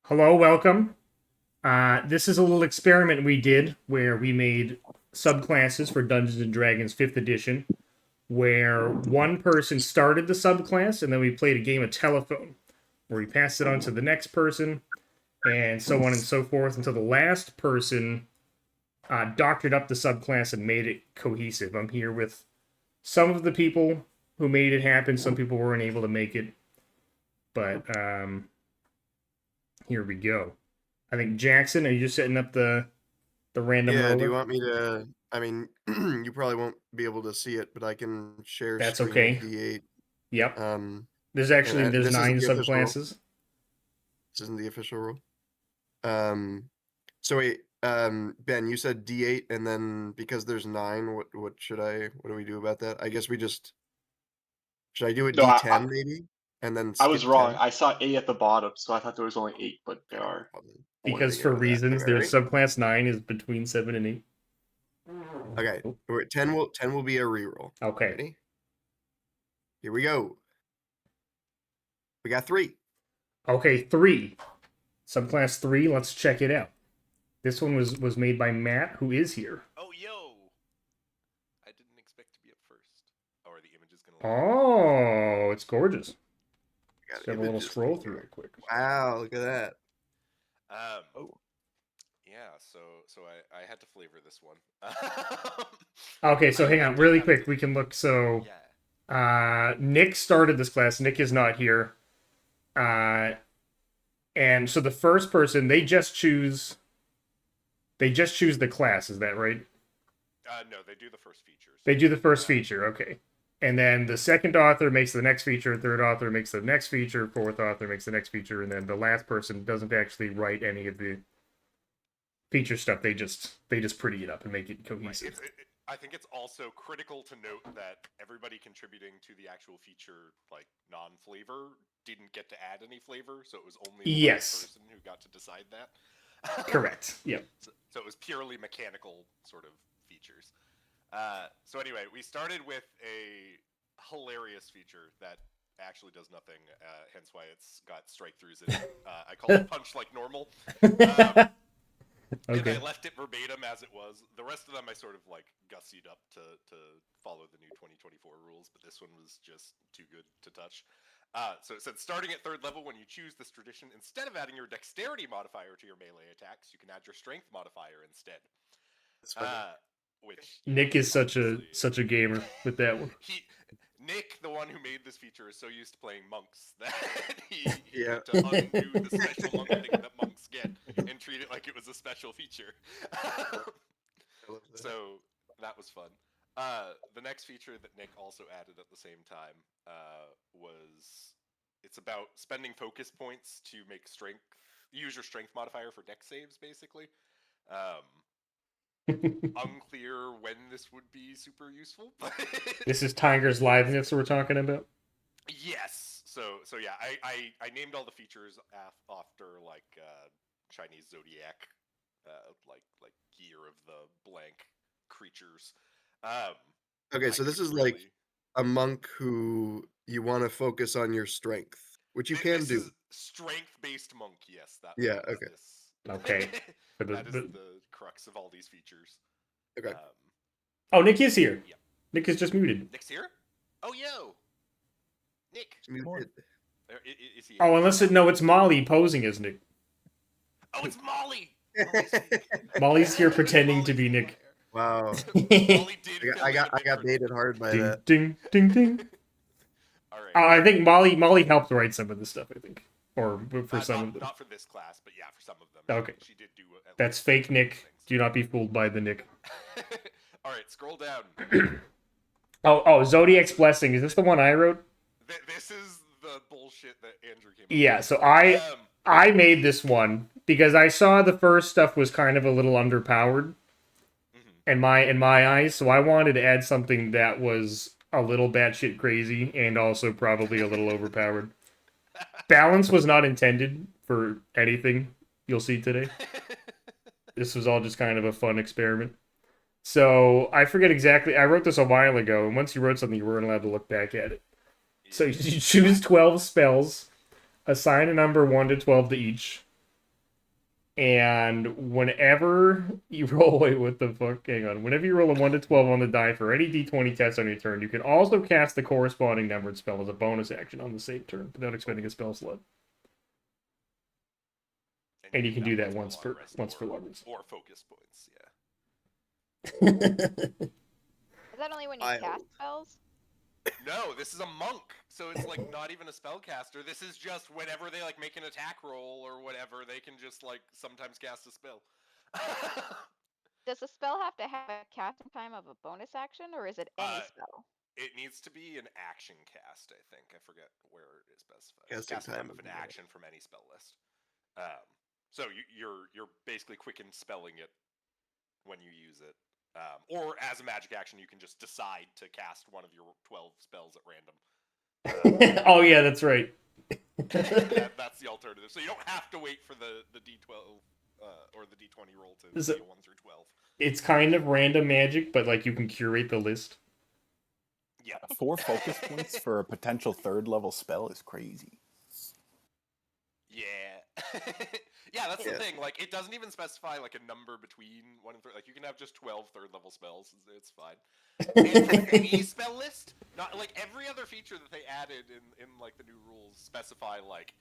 Hello, welcome. This is a little experiment we did where we made subclasses for Dungeons and Dragons 5th edition, where one person started the subclass and then we played a game of telephone where we passed it on to the next person and so on and so forth until the last person doctored up the subclass and made it cohesive. I'm here with some of the people who made it happen. Some people weren't able to make it, but here we go. I think Jackson, are you just setting up the random Yeah, roller? do you want me to? I mean, you probably won't be able to see it, but I can share That's screen with okay. D8. Yep. Um, and There's this isn't nine the official rule. subclasses. This isn't the official rule. Um, so wait, Ben, you said D8, and then because there's nine, what do we do about that? I guess we just should I do it No, D10 maybe, and then I was skip wrong. 10? I saw eight at the bottom, so I thought there was only eight, but there Okay, are. well then we'll Because begin for with that. reasons, Okay, there's ready? subclass 9 is between 7 and 8. Okay, 10 will be a reroll. Okay. Ready? Here we go. We got 3. Okay, 3. Subclass 3, let's check it out. This one was made by Matt, who is here. Oh, yo! I didn't expect to be up first. Oh, are the images gonna Oh, it's gorgeous. Got Let's have a little images scroll right through here. it quick. Wow, look at that. Oh. Yeah, so I had to flavor this one. Okay, so hang on, really quick. We can look. So, Yeah. Nick started this class. Nick is not here. And so the first person, they just choose the class. Is that right? No, they do the first features. They do the first feature, okay. And then the second author makes the next feature, third author makes the next feature, fourth author makes the next feature, and then the last person doesn't actually write any of the feature stuff. They just pretty it up and make it cohesive. I think it's also critical to note that everybody contributing to the actual feature, like non-flavor, didn't get to add any flavor, so it was only the last person who got to decide that. Correct. Yep. So it was purely mechanical sort of features. So anyway, we started with a hilarious feature that actually does nothing, hence why it's got strike-throughs in it. I call it punch like normal. Okay. And I left it verbatim as it was. The rest of them I sort of like gussied up to follow the new 2024 rules, but this one was just too good to touch. So it said, starting at 3rd level, when you choose this tradition, instead of adding your dexterity modifier to your melee attacks, you can add your strength modifier instead. Which Nick is such a gamer with that one. Nick, the one who made this feature, is so used to playing monks that he had to undo the special monk thing that monks get and treat it like it was a special feature. So that was fun. The next feature that Nick also added at the same time was it's about spending focus points to make use your strength modifier for dex saves, basically. Unclear when this would be super useful, but this is Tiger's liveness we're talking about. Yes. So yeah, I named all the features after like Chinese zodiac, like year of the blank creatures. Okay, so this is really like a monk who you want to focus on your strength, which you can do. Is strength-based monk, yes. Yeah. Okay. Okay. That is the crux of all these features. Okay. Oh, Nick is here. Yeah. Nick is just muted. Nick's here? Oh, yo! Nick! Is he unless it's Molly posing as Nick. Oh, it's Molly! Molly's here pretending to be Nick. Wow. Molly did I got baited hard by that. Ding, ding, ding. All right. I think Molly helped write some of this stuff, I think. Or for some of them. Not for this class, but yeah, for some of them. Okay. She did do That's fake Nick. Do not be fooled by the Nick. All right, scroll down. oh, Zodiac's Blessing. Is this the one I wrote? This is the bullshit that Andrew came up with. Yeah, so I made this one because I saw the first stuff was kind of a little underpowered in my eyes, so I wanted to add something that was a little batshit crazy and also probably a little overpowered. Balance was not intended for anything you'll see today. This was all just kind of a fun experiment. So I forget exactly. I wrote this a while ago, and once you wrote something, you weren't allowed to look back at it. So you choose 12 spells, assign a number 1 to 12 to each, And whenever you roll, wait, what the fuck? Hang on. Whenever you roll a 1 to 12 on the die for any d20 test on your turn, you can also cast the corresponding numbered spell as a bonus action on the same turn without expending a spell slot. And you can do that once for lovers. Or focus points, yeah. Is that only when you I- cast spells? No, this is a monk, so it's like not even a spellcaster. This is just whenever they like make an attack roll or whatever, they can just like sometimes cast a spell. Does the spell have to have a casting time of a bonus action, or is it any spell? It needs to be an action cast, I think. I forget where it is specified. Casting Casting time time of an is- action from any spell list. So you're basically quicken spelling it when you use it. Or as a magic action, you can just decide to cast one of your 12 spells at random. Oh yeah, that's right. That's the alternative. So you don't have to wait for the D12 or the D20 roll to Is be it- a 1 through 12. It's kind of random magic, but like you can curate the list. Yeah. 4 focus points for a potential 3rd level spell is crazy. Yeah. Yeah, that's Yeah. the thing. Like, it doesn't even specify like a number between 1 and 3. Like, you can have just 12 third level spells. It's fine. And for any spell list, not like every other feature that they added in like the new rules specify like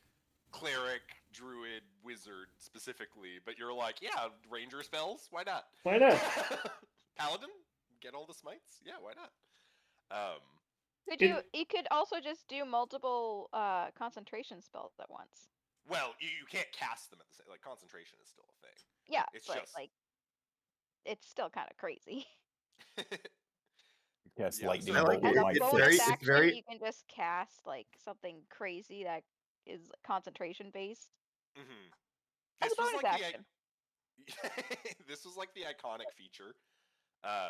cleric, druid, wizard specifically. But you're like, yeah, ranger spells. Why not? Why not? Paladin, get all the smites. Yeah, why not? Could It- you could also just do multiple concentration spells at once. Well, you can't cast them at the same. Like, concentration is still a thing. Yeah, It's but just- like, it's still kind of crazy. Yes, Yeah, lightning I like bolt it. As with a my It's bonus very- fist. it's action, very- you can just cast like something crazy that is concentration based. Mm-hmm. As a bonus action. This was like the iconic feature. Very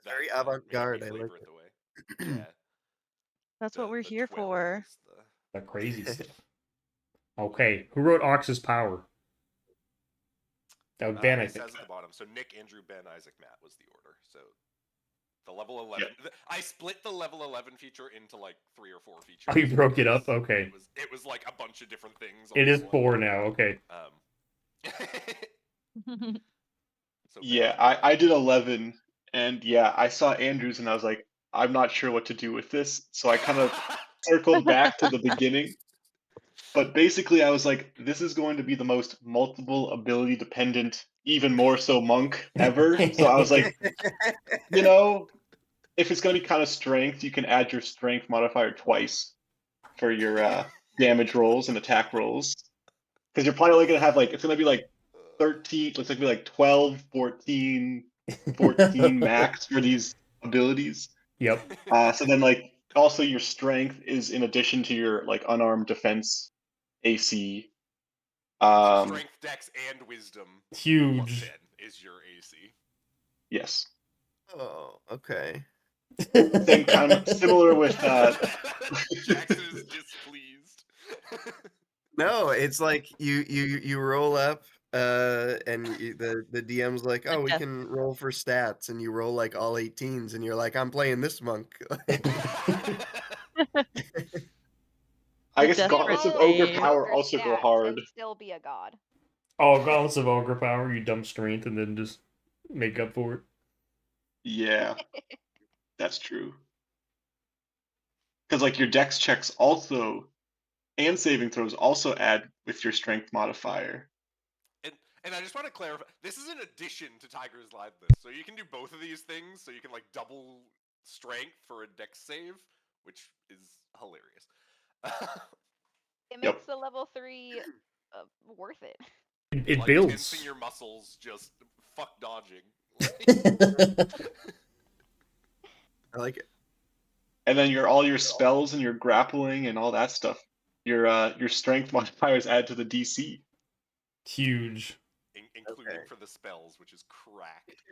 that made me avant-garde, I flavor like it the way. Yeah. That's what we're the here 12 for. is the- The crazy stuff. Okay, who wrote Ox's Power? That was Ben, I it think. says at the bottom. So Nick, Andrew, Ben, Isaac, Matt was the order. So the level 11. I split the level 11 feature into like 3 or 4 features. Oh, you broke it up? because Okay. It was like a bunch of different things. on It this is one. 4 now, okay. So Yeah, Ben, I did 11, and yeah, I saw Andrews, and I was like, I'm not sure what to do with this, so I kind of circled back to the beginning. But basically, I was like, this is going to be the most multiple ability dependent, even more so monk ever. So I was like, you know, if it's going to be kind of strength, you can add your strength modifier twice for your damage rolls and attack rolls. Because you're probably only going to have like, it's going to be like 13, looks like it'll be like 12, 14 max for these abilities. Yep. So then like also your strength is in addition to your like unarmed defense AC. so strength, dex, and wisdom. Huge. 10 is your AC. Yes. Oh, okay. Same kind of similar with Jackson is displeased. No, it's like you roll up, and the DM's like, oh, we death. can roll for stats, and you roll like all 18s, and you're like, I'm playing this monk. I guess Death Gauntlets of Save. Ogre Power Ogre also go stats hard. and still be a god. Oh, Gauntlets of Ogre Power, you dump strength and then just make up for it. Yeah. That's true. Because like your dex checks also and saving throws also add with your strength modifier. And I just want to clarify, this is in addition to Tiger's Live List. So you can do both of these things. So you can like double strength for a dex save, which is hilarious. It Yep. makes the level 3 worth it. It like builds. tensing your muscles, just fuck dodging. I like it. And then all your spells and your grappling and all that stuff. Your strength modifiers add to the DC. Huge. Including Okay. for the spells, which is cracked.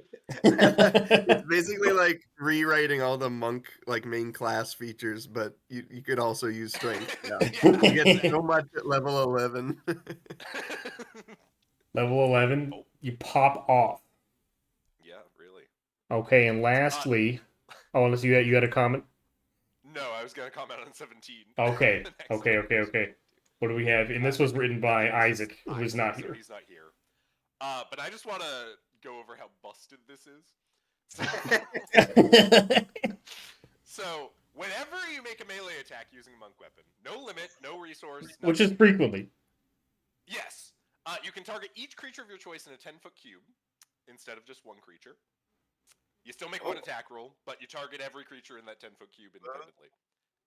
It's basically like rewriting all the monk like main class features, but you could also use strength. Yeah. You get so much at level 11. Level 11, Oh. you pop off. Yeah, really. Okay, and lastly, oh, unless you had a comment? No, I was gonna comment on 17. Okay, The next okay, one. okay. What do we have? And this was written by Isaac, who is not So here. he's not here. But I just want to go over how busted this is. So, whenever you make a melee attack using a monk weapon, no limit, no resource, Which is nothing. frequently. Yes. You can target each creature of your choice in a 10-foot cube instead of just one creature. You still make one attack roll, but you target every creature in that 10-foot cube independently.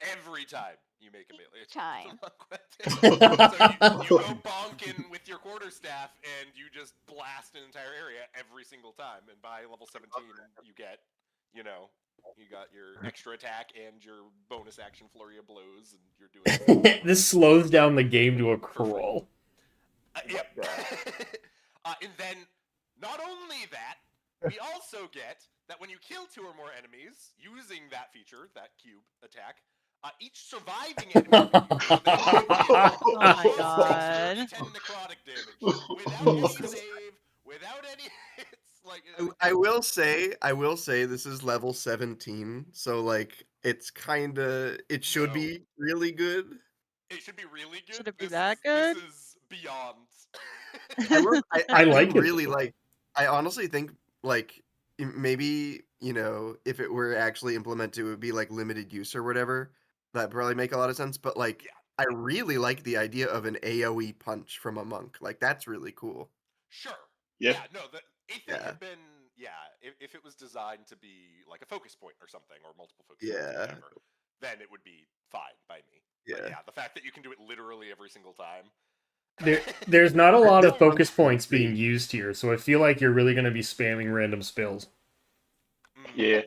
Every time you make a melee attack with a monk weapon. So you go bonking with your quarterstaff and you just blast an entire area every single time. And by level 17, you get, you got your extra attack and your bonus action flurry of blows, and you're doing. This slows down the game to a crawl. Yep. And then, not only that, we also get that when you kill 2 or more enemies using that feature, that cube attack, each surviving enemy Oh my god. 10 necrotic damage without any save, without any hits. Like, I will say this is level 17, so like it should No. be really good. it should be really good. Should it be This that is- good? This is beyond. I do like it, really though. like. I honestly think like maybe if it were actually implemented, it would be like limited use or whatever. That'd probably make a lot of sense. But like, Yeah. I really like the idea of an AOE punch from a monk. Like that's really cool. Sure. Yeah. Yeah, no, the 8th Yeah. had been, if it was designed to be like a focus point or something, or multiple focus points, or Yeah. whatever, then it would be fine by me. But Yeah. yeah, the fact that you can do it literally every single time. There's not a lot of This focus one's points pretty- being used here, so I feel like you're really going to be spamming random spells. Yeah.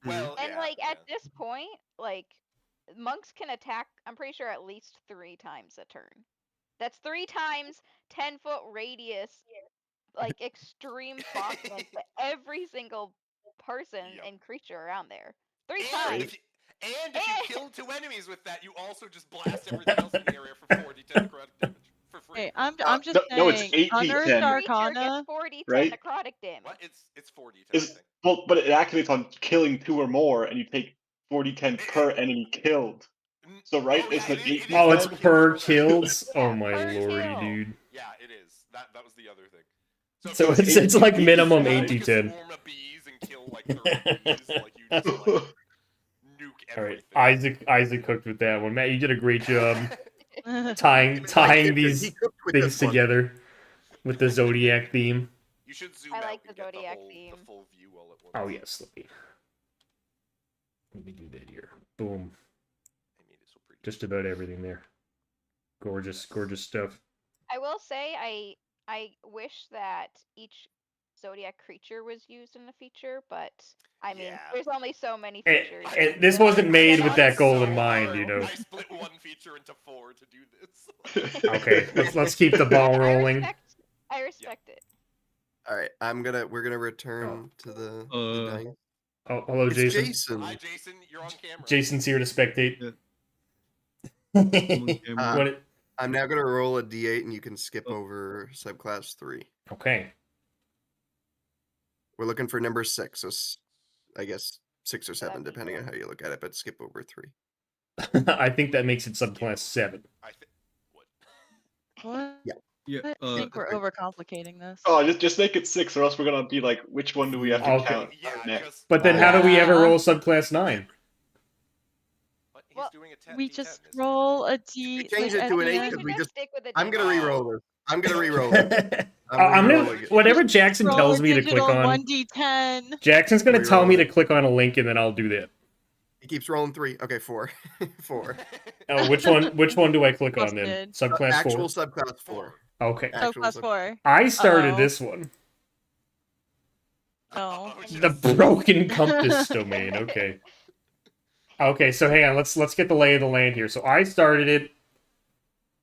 Well, And yeah, like at yeah. this point, like monks can attack, I'm pretty sure, at least 3 times a turn. That's 3 times 10-foot radius, like extreme bombing to every single person Yep. and creature around there. 3 And times. if you kill 2 enemies with that, you also just blast everything else in the area for 4d10 necrotic damage for free. Hey, I'm just no, it's saying, 8d10. Unearthed Creature Arcana. gets 40 right? necrotic damage. What? It's 4d10, I Is think. well, but it activates on killing 2 or more, and you take 40/10 per enemy killed. So right, Oh, it's yeah, like it is 8d10. Oh, it's per per kill. kills? Yeah, Oh my per lordy, kill. dude. Yeah, it is. That was the other thing. So it's it's like 8d10. minimum You 8d10. swarm of bees and kill like 30 bees, like you just like nuke All right, everything. Isaac cooked with that one. Matt, you did a great job Oh tying He these cooked with things this one. together with the zodiac theme. You should zoom I out like and the get the Zodiac whole theme. the full view all at once. Oh yes, let me do that here. Boom, I made it so pretty. just about everything there. Gorgeous stuff. I will say I wish that each zodiac creature was used in the feature, but I mean, Yeah. there's only so many And- features. and this wasn't made with that goal in So mind, hard. you know. I split one feature into 4 to do this. Okay, let's keep the ball rolling. I respect it. All right, we're gonna return to the dice. Oh, hello, It's Jason. Jason. Hi, Jason. You're on camera. Jason's here to spectate. Yeah. What- I'm now gonna roll a d8, and you can skip over subclass 3. Okay. We're looking for number 6, so I guess 6 or 7, That'd be depending on good. how you look at it. But skip over 3. I think that makes it subclass 7. I think. What? What? Yeah. I think we're overcomplicating this. Oh, just make it 6, or else we're gonna be like, which one do we have to Okay. count Yeah, next? just. But then how do we ever Yeah. roll subclass 9? What? He's Well, doing a 10, We D10, just isn't he? roll a We D. changed like, it at to an the 8 end. because we just. stick with the I'm gonna digital. re-roll this. I'm gonna re-roll it. I'm re-rolling gonna it. whatever Jackson Roll tells a me to click digital on. 1d10. Jackson's gonna tell me Re-roll to it. click on a link and then I'll do that. He keeps rolling 3. Okay, 4. 4. Oh, which one do I click on then? Busted. Subclass Actual 4. subclass 4. Okay. So Actual class sub- 4. I started Uh-oh. this one. No. The broken compass domain. Okay. Okay, so hang on. Let's get the lay of the land here. So I started it.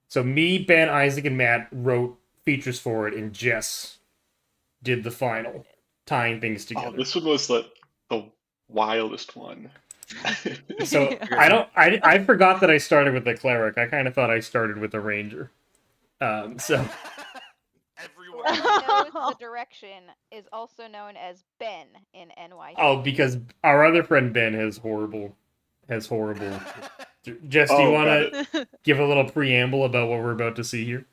So me, Ben, Isaac, and Matt wrote features for it, and Jess did the final, tying things Oh, together. this one was the wildest one. So I forgot that I started with the cleric. I kind of thought I started with the ranger. So Everyone. Whoever knows the direction is also known as Ben in NYC. oh, because our other friend Ben has horrible. Jess, do you Oh, want got to give a little preamble about what we're about to see here?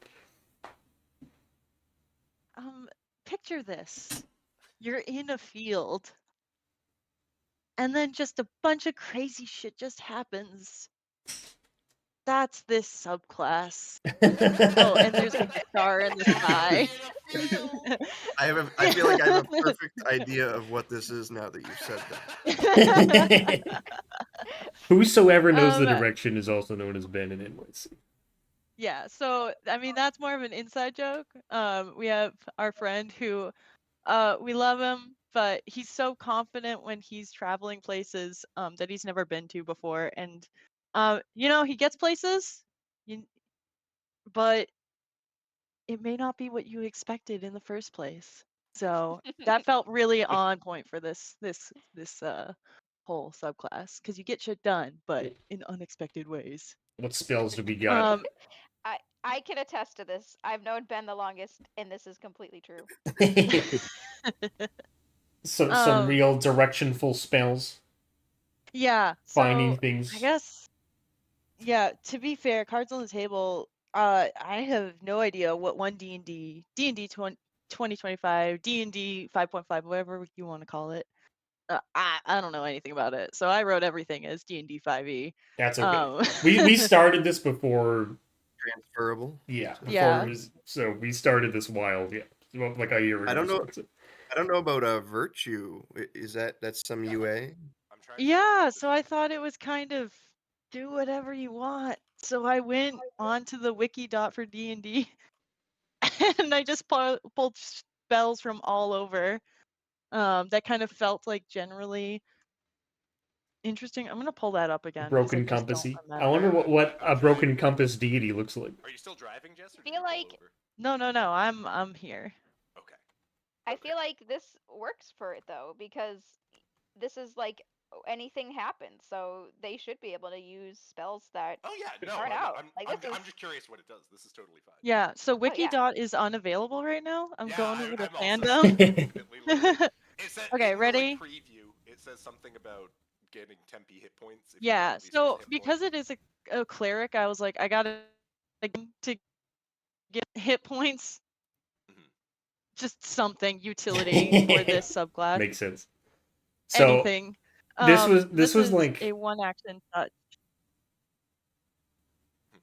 picture this. You're in a field, and then just a bunch of crazy shit just happens. That's this subclass. Oh, and there's a star in the sky. I feel like I have a perfect idea of what this is now that you've said that. Whosoever knows the Um, direction is also known as Ben in NYC. Yeah, so I mean that's more of an inside joke. We have our friend who we love him, but he's so confident when he's traveling places that he's never been to before, and he gets places, you, but it may not be what you expected in the first place. So that felt really on point for this whole subclass because you get shit done, but in unexpected ways. What spells do we got? I can attest to this. I've known Ben the longest, and this is completely true. Some Um, real directionful spells. Yeah, Finding so things. I guess, yeah, to be fair, cards on the table, I have no idea what one D&D 2025, D&D 5.5, whatever you want to call it. I don't know anything about it, so I wrote everything as D&D 5e. That's okay. We started this before. Transferable. Yeah, before Yeah. it was, so we started this wild, well, like a year ago. I don't know. or so. I don't know about virtue. Is that's some UA? I'm trying to Yeah, so I thought it was kind of do whatever you want. So I went onto the wiki dot for D&D and I just pulled spells from all over. That kind of felt like generally interesting. I'm gonna pull that up again. 'cause Broken I just don't compassy. I remember. wonder what a broken compass deity looks like. Are you still driving, Jess? Or Feel did you pull like- over? No. I'm here. Okay. I feel like this works for it though, because this is like anything happens, so they should be able to use spells that. Oh yeah, no, Start out. Like, this I'm is- just curious what it does. This is totally fine. Yeah. So yeah. wiki dot is unavailable right now. I'm Yeah, going with a I'm also fandom. significantly later. It said, Okay, in the, ready? preview, it says something about getting tempi hit points. If Yeah. you get So hit points. because it is a cleric, I was like, I gotta to get hit points. Mhm. Just something utility for this subclass. Makes sense. So Anything. this was is like a one action touch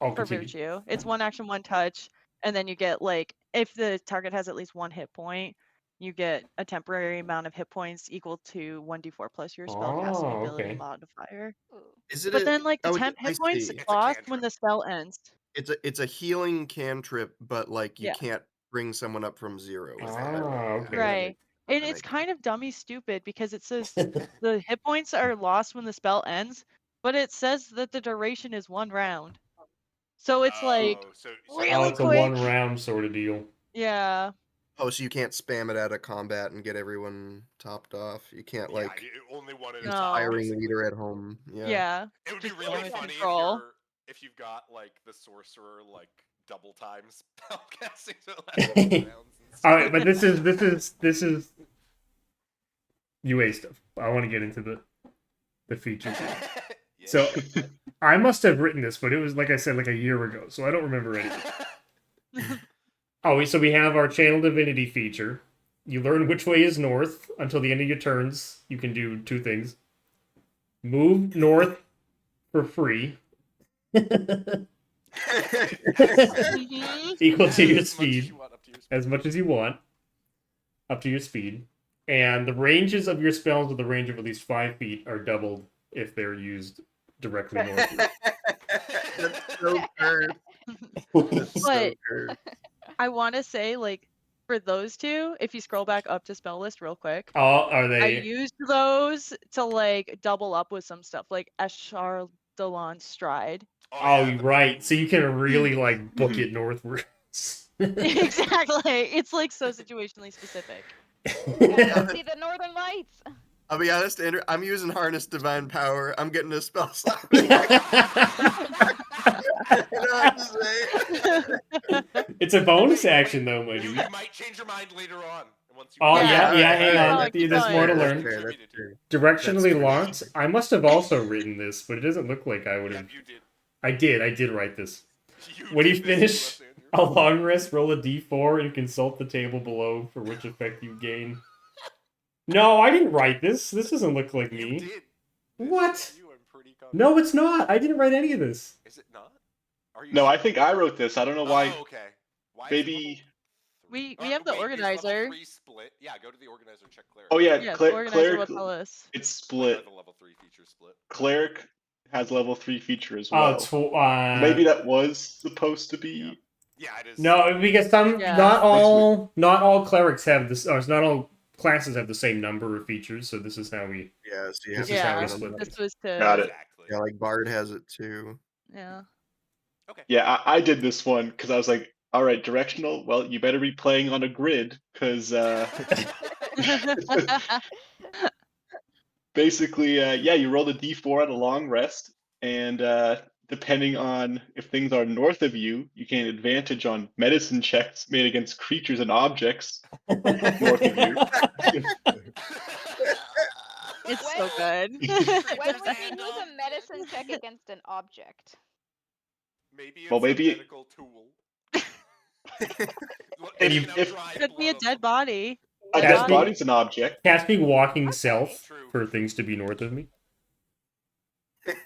I'll for continue. virtue. It's one action, one touch, and then you get like if the target has at least one hit point, you get a temporary amount of hit points equal to 1d4 plus your spellcasting Oh, ability okay. modifier. Ooh. Is it? But then like the oh, temp I hit points see. It's a lost when cantrip. the spell ends. It's a healing cantrip, but like you Yeah. can't bring someone up from 0. Is that Ah, right? okay. Right. And that it's makes kind of dummy stupid because it says the hit points are lost when the spell ends, but it says that the duration is 1 round. So it's like so really it's a quick. 1 round sort of deal. Yeah. Oh, so you can't spam it out of combat and get everyone topped off. You can't yeah, like you only one at a No. time. hiring basically. leader at home. Yeah. It would be Just really damage funny control. if you've got like the sorcerer like double time spell casting so it lasts 4 rounds. And All stuff. right, but this is UA stuff. I want to get into the features. Yeah. So I must have written this, but it was like I said, like a year ago, so I don't remember anything. So we have our channel divinity feature. You learn which way is north until the end of your turns. You can do 2 things. Move north for free. Mhm. Equal to your As much as speed. you want, up to your speed. As much as you want. Up to your speed. And the ranges of your spells with a range of at least 5 feet are doubled if they're used directly northward. That's so curved. That's so But curved. I want to say, like, for those two, if you scroll back up to spell list real quick, Oh, are I they? used those to like double up with some stuff, like Eshardalon Stride. Oh, yeah, the right. big So you can really like book it northward. Exactly. It's like so situationally specific. Gotta see the northern lights. I'll be honest, Andrew. I'm using Harness Divine Power. I'm getting a spell slot. It's a bonus action, though, my You dude. might change your mind later on. Once you Oh, Yeah, hang on. keep There's more to going. learn. That's fair. Directionally That's locked. I must have also written this, but it doesn't look like I would Yeah, have. you did. I did write this. When you did this to finish us, Andrew. a long rest, roll a d4 and consult the table below for which effect you gain. No, I didn't write this. This doesn't look like You me. did. This What? is you, I'm pretty confident. No, it's not. I didn't write any of this. Is it not? Are you No, sure? I think I wrote this. I don't know why. Oh, okay. Why Maybe- Is it level We Or, have the wait, is organizer. level 3 split? Yeah, go to the organizer and check cleric. Oh yeah, Yeah, the organizer cleric. will tell us. It's Why are split. the level 3 features split? Cleric has level 3 feature as Oh, well. Maybe that was supposed to be. Yeah, it is. No, because some Yeah. not all clerics have this, or not all classes have the same number of features. So this is how we. Yeah, so you This have is how Yeah, we split this these. was to. Got it. Exactly. Yeah, like Bard has it too. Yeah. Okay. Yeah, I did this one because I was like, all right, directional. Well, you better be playing on a grid because basically, yeah, you roll a d4 at a long rest, and depending on if things are north of you, you gain advantage on medicine checks made against creatures and objects north of you. It's so good. When would we use a medicine check against an object? Maybe it's Well, maybe- a medical tool. And Could be a dead body. A That's dead me. body's an object. Cast me walking Okay. south True. for things to be north of me.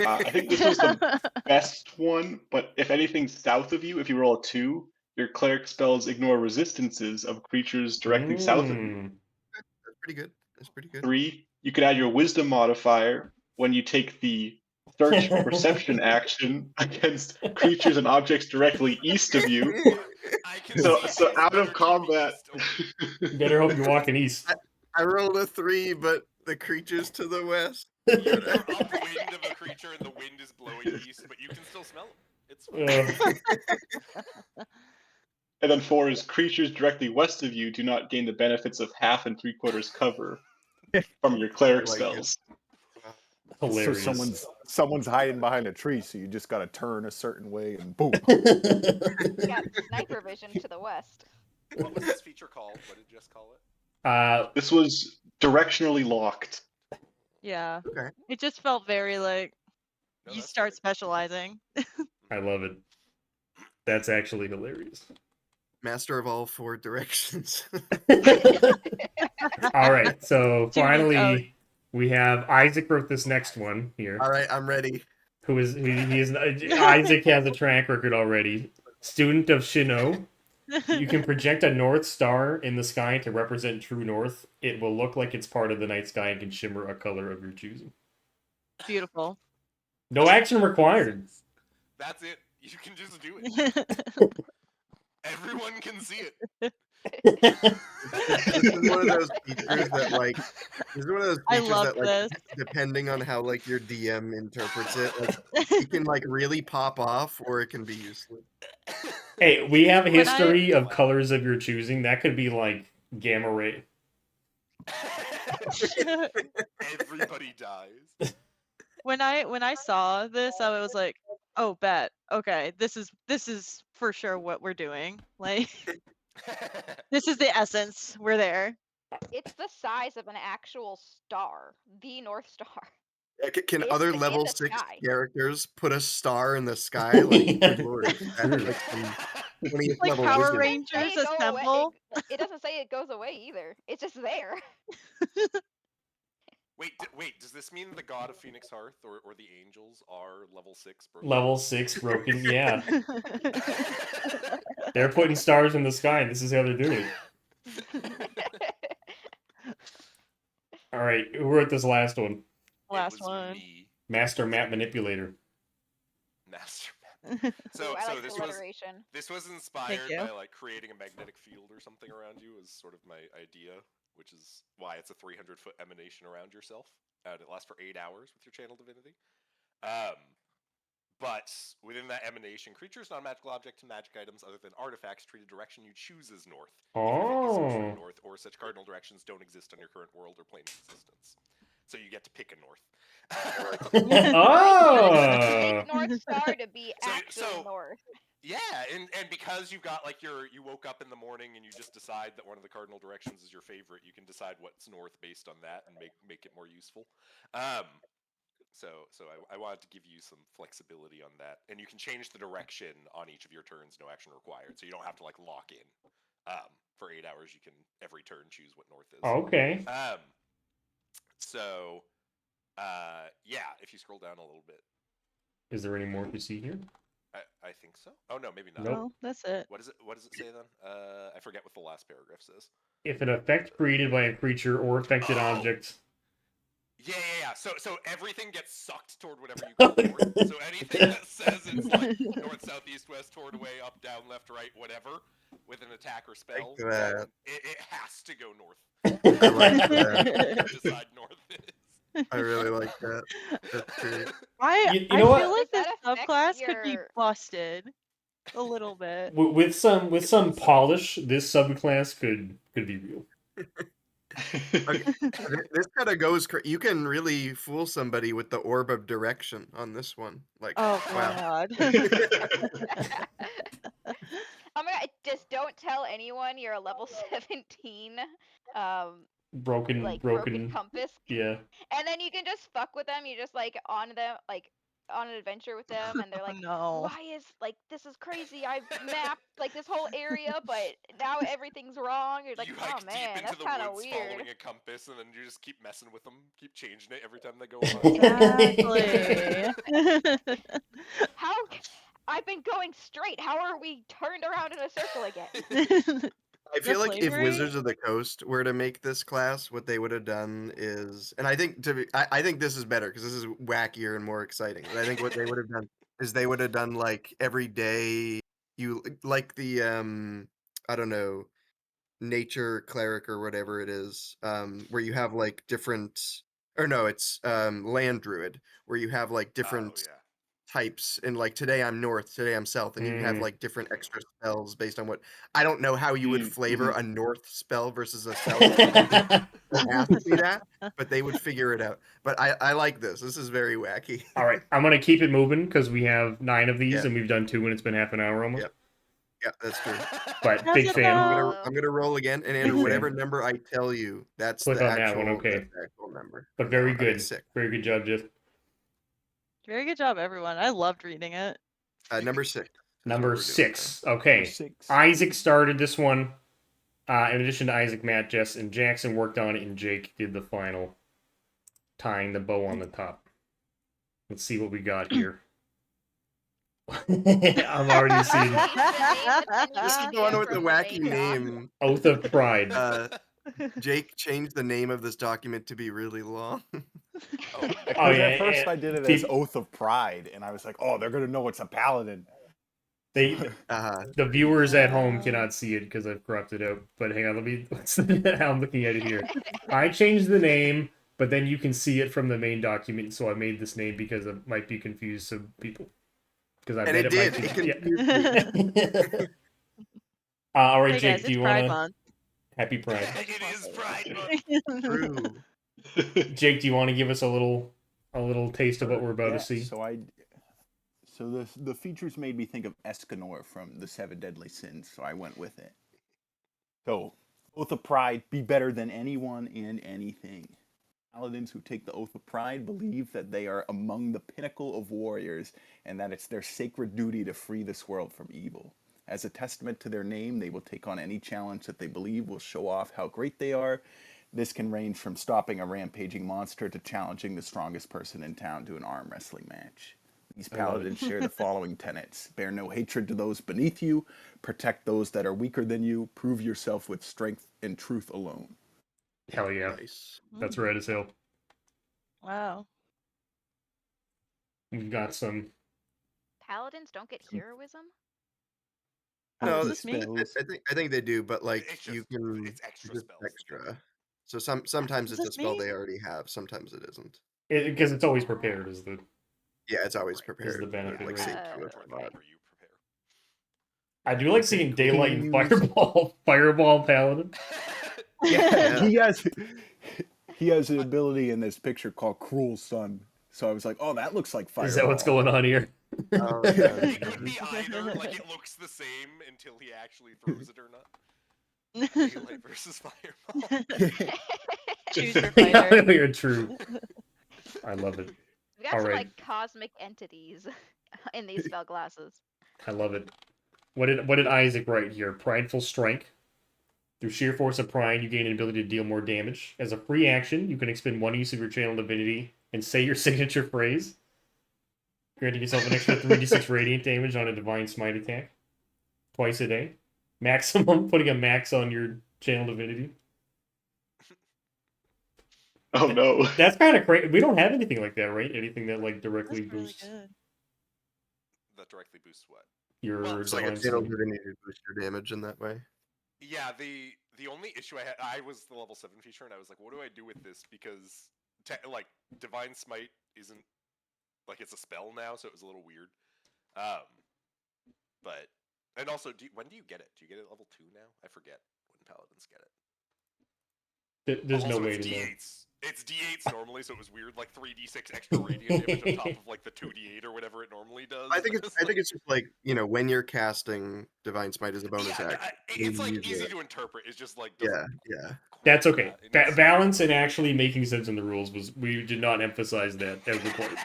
I think this was the best one, but if anything's south of you, if you roll a 2, your cleric spells ignore resistances of creatures directly south of you. That's pretty good. That's pretty good. 3, you could add your wisdom modifier when you take the search perception action against creatures and objects directly east of you. I can So see it's out better of to be combat. east You better hope you're walking east. I rolled a 3, but the creature's to the west. You're upwind of a creature and the wind is blowing east, but you can still smell them. It's fine. And then 4 is creatures directly west of you do not gain the benefits of half and 3/4 cover from your cleric I like it. spells. Hilarious. So someone's hiding behind a tree, so you just got to turn a certain way and boom. You got sniper vision to the west. What was this feature called? What did Jess call it? This was directionally locked. Yeah. Okay. It just felt very like No, you that's start good. specializing. I love it. That's actually hilarious. Master of all 4 directions. All right, so Dude, finally we have Isaac wrote this next one here. All right, I'm ready. Isaac has a track record already. Student of Shino. You can project a north star in the sky to represent true north. It will look like it's part of the night sky and can shimmer a color of your choosing. Beautiful. No action required. That's it. You can just do it. Everyone can see it. This is one of those features that, like, I love like, this. depending on how, like, your DM interprets it, like, it can, like, really pop off or it can be useless. Hey, we have a When I- history of colors of your choosing. That could be like gamma ray. Everybody dies. When I saw this, I was like, "Oh, bet. Okay, this is for sure what we're doing. Like, this is the essence. We're there." It's the size of an actual star, the North Star. Yeah, can It's other in level the 6 sky. characters put a star in the sky? Like, good lord. That's like some 20th Like level Power wizard. Rangers Say it go away- assemble. It doesn't say it goes away either. It's just there. Wait, does this mean the god of Phoenix Hearth or the angels are level 6 broken? Level 6 broken, yeah. They're putting stars in the sky, and this is how they're doing it. All right, who wrote this last one? Last It was one. me, Master Map Manipulator. Master. Ooh, So I like this the was alliteration. this was inspired you. by like creating a magnetic field or something around you is sort of my idea, which is why it's a 300-foot emanation around yourself, and it lasts for 8 hours with your channel divinity. But within that emanation, creatures, non-magical objects, and magic items other than artifacts treat a direction you choose as north. Even if it isn't true Oh. north, or such cardinal directions don't exist on your current world or plane of existence. So you get to pick a north. Oh. Make North Star to be So- actual so- north. Yeah, and because you've got like you woke up in the morning and you just decide that one of the cardinal directions is your favorite, you can decide what's north based on that and make it more useful. So I wanted to give you some flexibility on that, and you can change the direction on each of your turns, no action required. So you don't have to like lock in. For 8 hours, you can every turn choose what north is. Okay. So, yeah, if you scroll down a little bit, Is there any more to see here? I think so. Oh no, maybe not. Nope. No, that's it. What does it say then? I forget what the last paragraph says. If an effect created by a creature or affected object. Yeah. So everything gets sucked toward whatever you go north. So anything that says it's like north, south, east, west, toward, away, up, down, left, right, whatever, with an attack or spell, Like that. it has to go north. I like that. Decide north is. I really like that. That's great. You I know feel what? like Does this that affect subclass could be your- busted a little bit. With some polish, this subclass could be real. Okay. This kind of goes. You can really fool somebody with the orb of direction on this one. Like, Oh wow. god. Oh my god, just don't tell anyone you're a level 17 Broken compass. Yeah. And then you can just fuck with them. You just like on them, like on an adventure with them, and they're like, No. "Why is like this is crazy? I've mapped like this whole area, but now everything's wrong." You're like, You "Oh hike man, deep into that's the kind of woods weird." following a compass, and then you just keep messing with them, keep changing it every time they go on. Exactly. How? I've been going straight. How are we turned around in a circle again? I feel like if flavor Wizards of the Coast were to make this class, what they would have done is, and I think I think this is better because this is wackier and more exciting. But I think what they would have done is they would have done like every day you like the I don't know, nature cleric or whatever it is, where you have like different, or no, it's land druid, where you have like different Oh, yeah. types, and like today I'm north, today I'm south, and you have Mm. like different extra spells based on what. I don't know how you would flavor a north spell versus a south spell. It has to be that, but they would figure it out. But I like this. This is very wacky. All right, I'm gonna keep it moving because we have 9 of these Yeah. and we've done 2 and it's been half an hour almost. Yep. Yeah, that's true. But How's big it fan. go? I'm gonna roll again, and Andrew, Big whatever fan. number I tell you, that's Click the on that actual, one, okay. that's the actual number. But from very now on. Okay, good. sick. Very good job, Jeff. Very good job, everyone. I loved reading it. Number 6. is what Number we're doing 6. Okay. Number 6. Isaac started this one. In addition to Isaac, Matt, Jess, and Jackson worked on it, and Jake did the final, tying the bow on the top. Let's see what we got here. I'm already seeing This is the one with the wacky name. Oath of Pride. Jake changed the name of this document to be really long. Because yeah, at first I did it as people- Oath of Pride, and I was like, oh, they're going to know it's a paladin. The viewers at home cannot see it because I've cropped it out. But hang on, let me. I'm looking at it here. I changed the name, but then you can see it from the main document. So I made this name because it might be confused to people. Because I And bet it it did. might It be. confused me. All right, Hey Jake, guys, do it's you Pride want to? Month. Happy Pride. It is Pride Month. True. Jake, do you want to give us a little taste of what we're about Yeah, to see? So the features made me think of Escanor from the 7 Deadly Sins, so I went with it. So, Oath of Pride, be better than anyone and anything. Paladins who take the Oath of Pride believe that they are among the pinnacle of warriors and that it's their sacred duty to free this world from evil. As a testament to their name, they will take on any challenge that they believe will show off how great they are. This can range from stopping a rampaging monster to challenging the strongest person in town to an arm wrestling match. These paladins share the following tenets: bear no hatred to those beneath you, protect those that are weaker than you, prove yourself with strength and truth alone. Hell yeah, Nice. that's right as hell. Wow. We've got some. Paladins don't get heroism? No, is this me? I think they do, but like It's you just- can. it's extra just spells. extra. So sometimes Is it's a this spell me? they already have. Sometimes it isn't. Because it's always prepared, is the. Yeah, it's always Right. prepared. the benefit, Like right? save Oh, two okay. a lot. Whenever you prepare. I do like seeing Daylight and use- Fireball Paladin. Yeah, he has an ability in this picture called Cruel Sun. So I was like, oh, that looks like fire. Is that what's going on here? Oh, yeah. It could be either, like it looks the same until he actually throws it or not. Daylight versus Fireball. Choose your fighter. You're true. I love it. We got All some right. like cosmic entities in these spell classes. I love it. What did Isaac write here? Prideful Strike. Through sheer force of pride, you gain an ability to deal more damage. As a free action, you can expend one use of your channel divinity and say your signature phrase, granting yourself an extra 3d6 radiant damage on a divine smite attack twice a day. Maximum, putting a max on your channel divinity. Oh no. That's kind of crazy. We don't have anything like that, right? Anything that like directly That's really boosts good. That directly boosts what? your Well, It's like a divine channel smite. divinity to boost your damage in that way. Yeah, the only issue I had, I was the level 7 feature, and I was like, what do I do with this? Because like divine smite isn't like it's a spell now, so it was a little weird. But and also, when do you get it? Do you get it at level 2 now? I forget when paladins get it. There's no Also, way it's to know. D8s. It's D8s normally, so it was weird. Like 3d6 extra radiant damage on top of like the 2d8 or whatever it normally does. I think it's just like, you know, when you're casting Divine Smite as a bonus yeah, action. it's like use easy it. to interpret. It's just like Yeah, yeah. That's quite okay. that. It needs- Balance and actually making sense in the rules was we did not emphasize that as the point.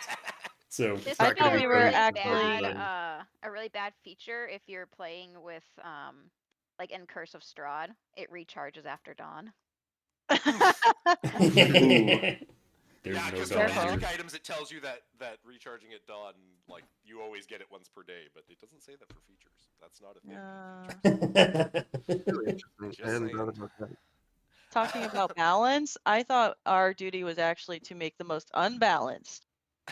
So This I would be thought a we were really actually- bad, a really bad feature if you're playing with like in Curse of Strahd. It recharges after dawn. there's yeah, no because dawn for Careful. magic here. items, it tells you that recharging at dawn, like you always get it once per day, but it doesn't say that for features. That's not a thing. Really interesting. Just I hadn't thought saying. about that. Talking about balance, I thought our duty was actually to make the most unbalanced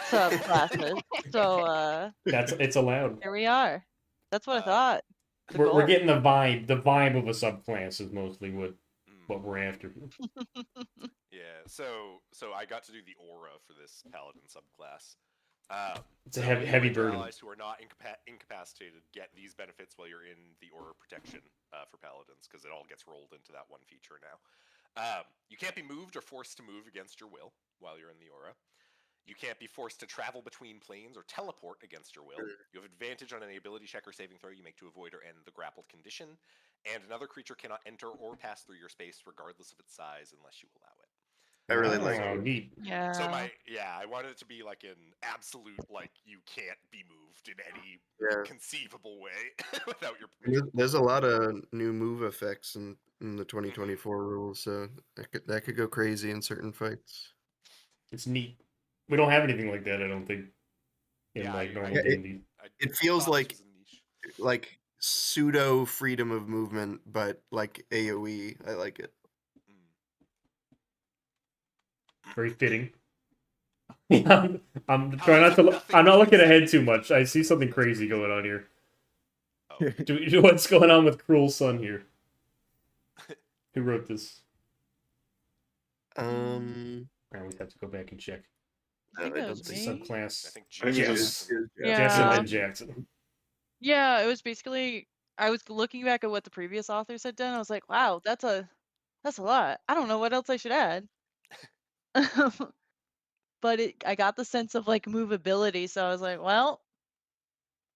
subclasses. So It's allowed. here we are. That's what I thought. The We're goal. getting the vibe. The vibe of a subclass is mostly what Mm. we're after. Yeah, so I got to do the aura for this paladin subclass. It's a so heavy- you heavy and your burden. allies who are not incapacitated get these benefits while you're in the aura protection for paladins, because it all gets rolled into that one feature now. You can't be moved or forced to move against your will while you're in the aura. You can't be forced to travel between planes or teleport against your will. You have advantage on any ability check or saving throw you make to avoid or end the grappled condition, and another creature cannot enter or pass through your space regardless of its size unless you allow it. I really like Oh, it. neat. Yeah. So I wanted it to be like an absolute, like you can't be moved in any Yeah. conceivable way without your permission. There's a lot of new move effects in the 2024 rules, so that could go crazy in certain fights. It's neat. We don't have anything like that, I don't think, in Yeah, like I- normal Yeah, D&D. It feels thought this like was a niche. like pseudo freedom of movement, but like AoE. I like it. Very fitting. I'm trying not to. Nothing I'm not looking except- ahead too much. I see something That's crazy crazy. going on here. Oh, What's going on with Cruel Sun here? Who wrote this? I always have to go back and check. I think I it don't was think me. I Subclass. think I think it Jess. was- Yeah. Jess and then Jackson. Yeah, it was basically I was looking back at what the previous authors had done. I was like, wow, that's a lot. I don't know what else I should add. But I got the sense of like movability, so I was like, well,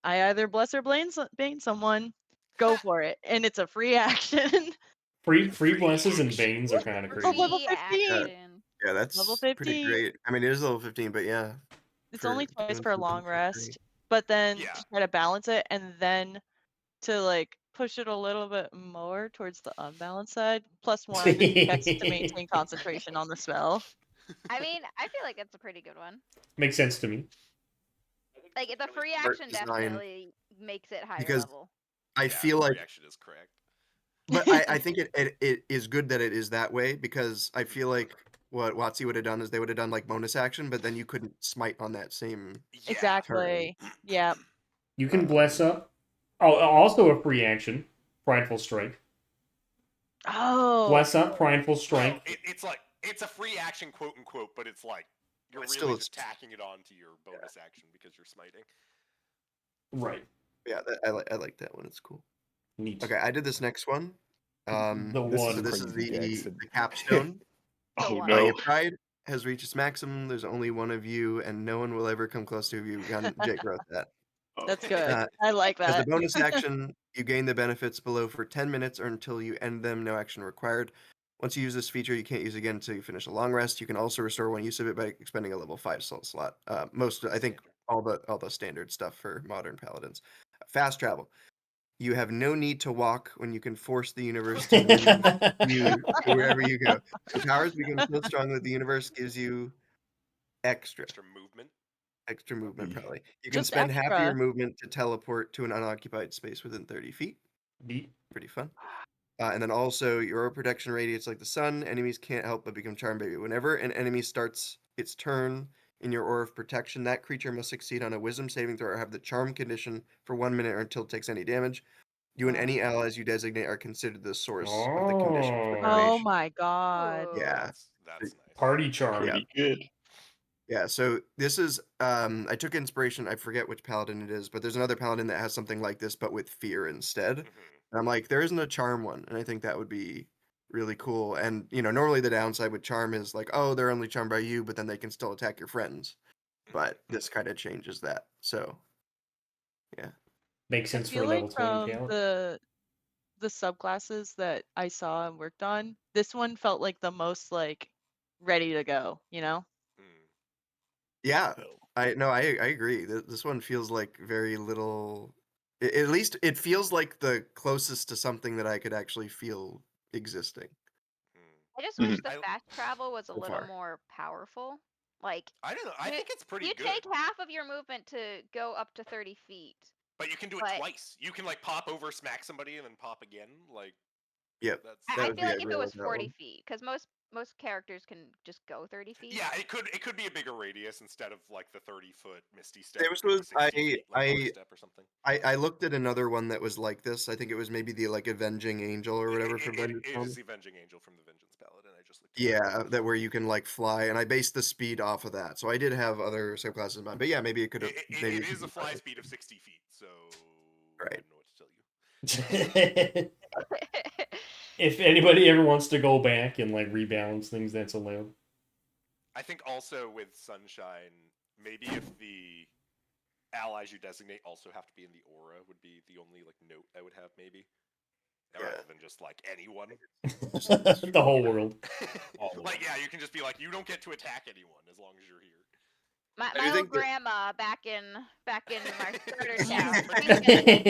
I either bless or bane someone, go for it, and it's a free action. Free blesses and banes are kind of Free crazy. level Free 15. action. Yeah, that's Level pretty 15. great. I mean, it is level 15, but yeah. It's for only twice doing per something long so rest, great. but then Yeah. to try to balance it and then to like push it a little bit more towards the unbalanced side. +1 checks to maintain concentration on the spell. I mean, I feel like it's a pretty good one. Makes sense to me. Like the free Art action design. definitely makes it higher Because- level. I yeah, feel the like, reaction is correct. but I think it is good that it is that way, because I feel like what WotC would have done is they would have done like bonus action, but then you couldn't smite on that same. Yeah. Exactly. Yeah. You can bless up. Oh, also a free action. Prideful Strike. Oh. Bless up, Prideful Well, Strike. it's like it's a free action, quote unquote, but it's like you're It's really still- just tacking it on to your bonus action because you're smiting. Right. Yeah, I like that one. It's cool. Neat. Okay, I did this next one. The This is one. So this is crazy, Jackson. the capstone. Oh one. no. Your pride has reached its maximum. There's only one of you, and no one will ever come close to you. Jake wrote that. That's good. Uh, I like As a that. bonus action, you gain the benefits below for 10 minutes or until you end them. No action required. Once you use this feature, you can't use it again until you finish a long rest. You can also restore one use of it by expending a level 5 slot. I think all the standard stuff for modern paladins. Fast travel. You have no need to walk when you can force the universe to move you to wherever you go. Your powers become so strong that the universe gives you extra movement, probably. You can Just spend half of your extra. movement to teleport to an unoccupied space within 30 feet. Neat. Pretty fun. And then also your protection radiates like the sun. Enemies can't help but become charmed by you. Whenever an enemy starts its turn in your aura of protection, that creature must succeed on a wisdom saving throw or have the charm condition for 1 minute or until it takes any damage. You and any allies you designate are considered the source of the condition for Oh. Oh duration. my god. Yeah. That's nice. Party charm. Yeah. Pretty good. Yeah, so this is I took inspiration, I forget which paladin it is, but there's another paladin that has something like this but with fear instead. Mhm. And I'm like, there isn't a charm one, and I think that would be really cool. And normally the downside with charm is like, oh, they're only charmed by you, but then they can still attack your friends. But this kind of changes that. So Makes I sense for feel a level like 20 from talent. the subclasses that I saw and worked on, this one felt like the most like ready to go, you know? Mm. yeah, I agree. This one feels like very little. At least it feels like the closest to something that I could actually feel existing. I just wish Mhm. the fast travel was a So little far. more powerful. Like, I don't know. I you- think it's pretty you good. take half of your movement to go up to 30 feet. But you can do it but- twice. You can like pop over, smack somebody, and then pop again. Like Yep. that's. That I was feel the like if idea it with was that 40 one. feet, because most characters can just go 30 feet. Yeah, it could be a bigger radius instead of like the 30-foot Misty Step. There was it could be 60 I feet, like Dark Step or something. I looked at another one that was like this. I think it was maybe the like Avenging Angel or whatever from Vengeance It Paladin. is the Avenging Angel from the Vengeance Paladin. I just looked at it. Yeah, that where you can like fly, and I based the speed off of that. So I did have other subclasses in mind, but yeah, maybe it could have. Maybe It is a fly speed of 60 feet, so Right. I don't know what to tell you. If anybody ever wants to go back and like rebalance things, that's allowed. I think also with Sunshine, maybe if the allies you designate also have to be in the aura would be the only like note I would have maybe. Rather than just like anyone. The whole world. Like yeah, you can just be like, you don't get to attack anyone as long as you're here. My I old think that- grandma back in my starter town, she's gonna get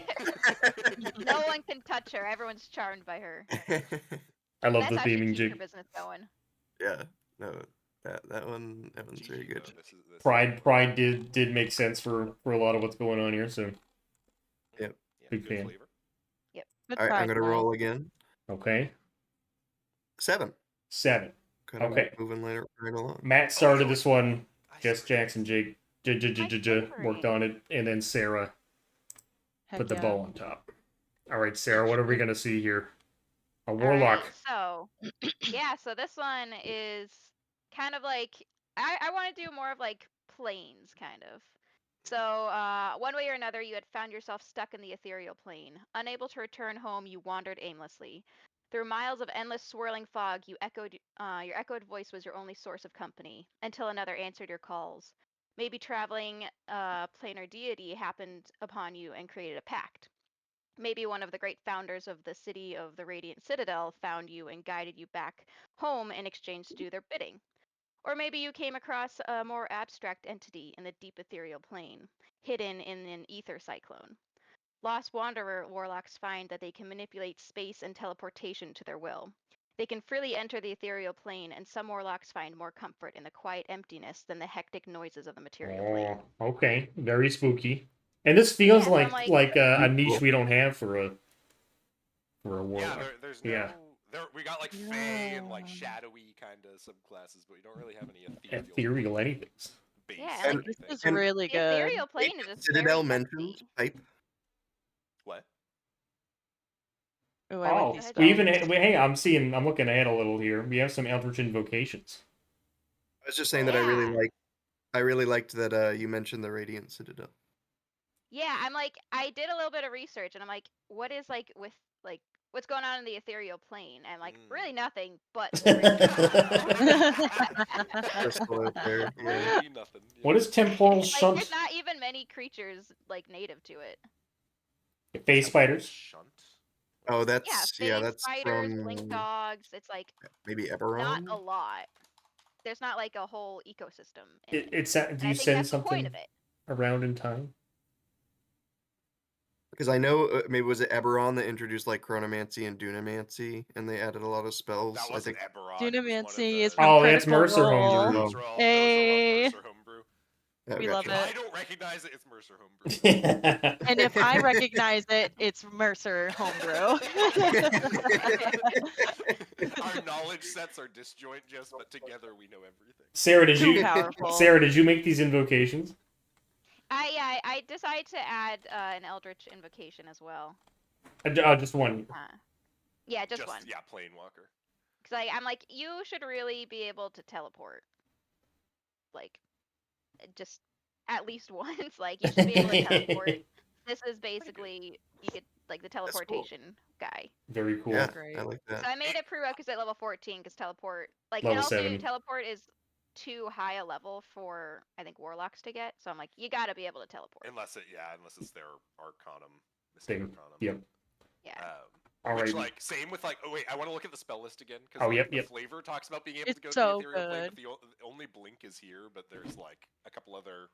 that. No one can touch her. Everyone's charmed by her. I love That's the how she theming keeps her jig. business going. Yeah, no, that one's very GG, good. though, this Pride did make sense for a lot of what's going on here. So Yep. Yeah, Big good fan. flavor. Good All right, I'm pride, gonna Miles. roll again. okay, 7. 7. Kind of Okay. moving right along. Matt started no, this one. I Jess started Jackson this. Jake worked on it, and then Sarah Heck put the yeah. bow on top. All right, Sarah, what are we gonna see here? A All warlock. right, so yeah, so this one is kind of like I want to do more of like planes, kind of. So one way or another, you had found yourself stuck in the ethereal plane, unable to return home. You wandered aimlessly through miles of endless swirling fog. Your echoed voice was your only source of company until another answered your calls. Maybe traveling planar deity happened upon you and created a pact. Maybe one of the great founders of the city of the Radiant Citadel found you and guided you back home in exchange to do their bidding. Or maybe you came across a more abstract entity in the deep ethereal plane, hidden in an ether cyclone. Lost Wanderer warlocks find that they can manipulate space and teleportation to their will. They can freely enter the ethereal plane, and some warlocks find more comfort in the quiet emptiness than the hectic noises of the material plane. Oh, okay, very spooky. And this feels Yeah, so I'm like a Pretty niche cool. we don't have for a Yeah, warlock. there's no. Yeah. We got like Fey and like Yeah. shadowy kind of subclasses, but we don't really have any ethereal. Ethereal anything. Base Yeah, or and- This anything. is And- really The good. ethereal plane is just Citadel very mentioned dusty. type. What? Ooh, I like Oh, these we even spells. hey, I'm looking ahead a little here. We have some Eldritch invocations. I was just saying that I really Yeah. liked that you mentioned the Radiant Citadel. Yeah, I'm like, I did a little bit of research, and I'm like, what is like with like what's going on in the ethereal plane? And like, really nothing, but Crystal out there. Yeah. Really nothing. Yeah. What is temporal like, shunt? there's not even many creatures like native to it. Face spiders. Shunt. Oh, Yeah, that's that's spiders, blink from dogs. It's like maybe not Eberron. a lot. There's not like a whole ecosystem in it. Do And I you think send that's the point something of it. around in time? Because I know maybe was it Eberron that introduced like chronomancy and dunamancy, and they added a lot of spells. That I wasn't think. Eberron. It was one of Dunamancy the- is from Oh, that's Critical Mercer Role. homebrew. Those are all Hey. Mercer homebrew. Oh, We love If it. I don't recognize it, it's Mercer homebrew. And if I recognize it, it's Mercer homebrew. Our knowledge sets are disjoint, but together we know everything. Sarah, did Too you powerful. Sarah, did you make these invocations? I decided to add an Eldritch invocation as well. Just one. Yeah, just one. Yeah, Planewalker. Because I'm like, you should really be able to teleport. Like, just at least once. Like, you should be able to teleport. This is basically you get like the cool. teleportation guy. Very cool. Yeah, Great. I like that. So I made it prerequisite level 14 because teleport, like, Level and also 7. teleport is too high a level for I think warlocks to get. So I'm like, you gotta be able to teleport. Unless it's their Arcanum. Mystic Thing. Arcanum. Yep. Yeah. All Which, right. like, same with, like, oh, wait, I want to look at the spell list again. Because, Oh, like, yep, the yep. flavor talks about being able It's to go so to the ethereal plane, good. but the only blink is here, but there's, like, a couple other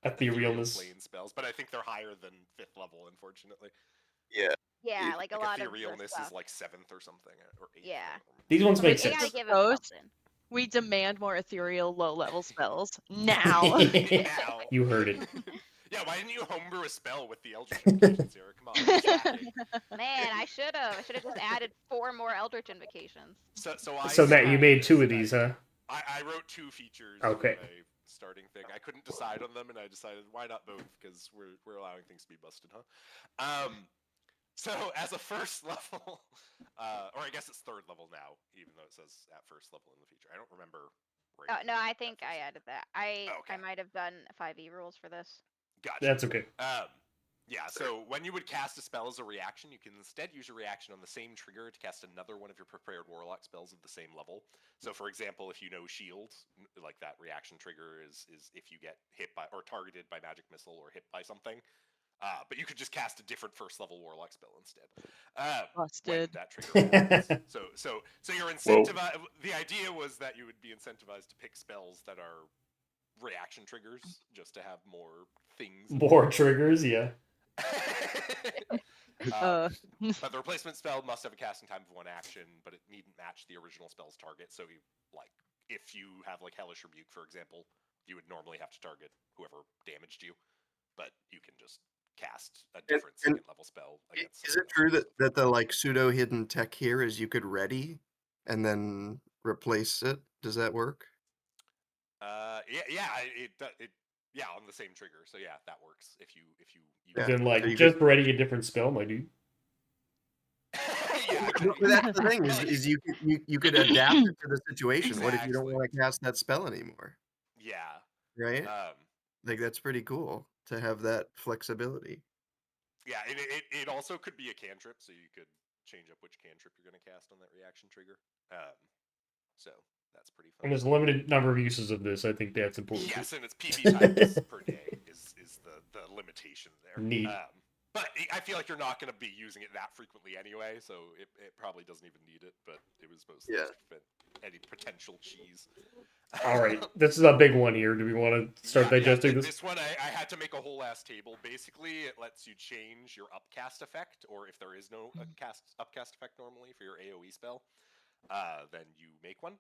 Etherealness. plane spells. But I think they're higher than 5th level, unfortunately. Yeah. Yeah, like a lot of the etherealness stuff. is, like, 7th or something. Or 8th. Yeah. These ones But make you sense. gotta give it Ghost. something. We demand more ethereal low-level spells now. Now. You heard it. Yeah, why didn't you homebrew a spell with the Eldritch Invocations here? Come on, slacking. Man, I should have. I should have just added 4 more Eldritch invocations. So Matt, you made 2 of these, huh? I wrote 2 features Okay. for my starting thing. I couldn't decide on them, and I decided why not both? Because we're allowing things to be busted, huh? So as a first level, or I guess it's 3rd level now, even though it says at 1st level in the feature. I don't remember. Oh no, I think I added that. I Okay. might have done 5e rules for this. Gotcha. That's okay. Yeah, so when you would cast a spell as a reaction, you can instead use a reaction on the same trigger to cast another one of your prepared warlock spells of the same level. So for example, if you know shield, like that reaction trigger is if you get hit by or targeted by magic missile or hit by something. But you could just cast a different 1st level warlock spell instead. When Busted. that trigger happens. So you're incentivized. The idea was that you would be incentivized to pick spells that are reaction triggers, just to have more things. More triggers, yeah. But the replacement spell must have a casting time of 1 action, but it needn't match the original spell's target. So you, like, if you have like Hellish Rebuke, for example, you would normally have to target whoever damaged you, but you can just cast a different 2nd level spell against. Is it true that the like pseudo hidden tech here is you could ready and then replace it? Does that work? Yeah, on the same trigger. So yeah, that works. If you Yeah. Then, like, So you just ready a different spell, my dude. yeah, But that's the thing is you could adapt it to the situation. What if you don't Exactly. want to cast that spell anymore? yeah. Right? Like that's pretty cool to have that flexibility. Yeah, it also could be a cantrip, so you could change up which cantrip you're going to cast on that reaction trigger. So that's pretty fun. And there's a limited number of uses of this. I think that's important. Yes, and it's PB times per day is the limitation there. Neat. But I feel like you're not going to be using it that frequently anyway, so it probably doesn't even need it. But it was mostly just to prevent any potential cheese. All right, this is a big one here. Do we want to start digesting this? This one, I had to make a whole ass table. Basically, it lets you change your upcast effect, or if there is no upcast effect normally for your AoE spell, then you make one.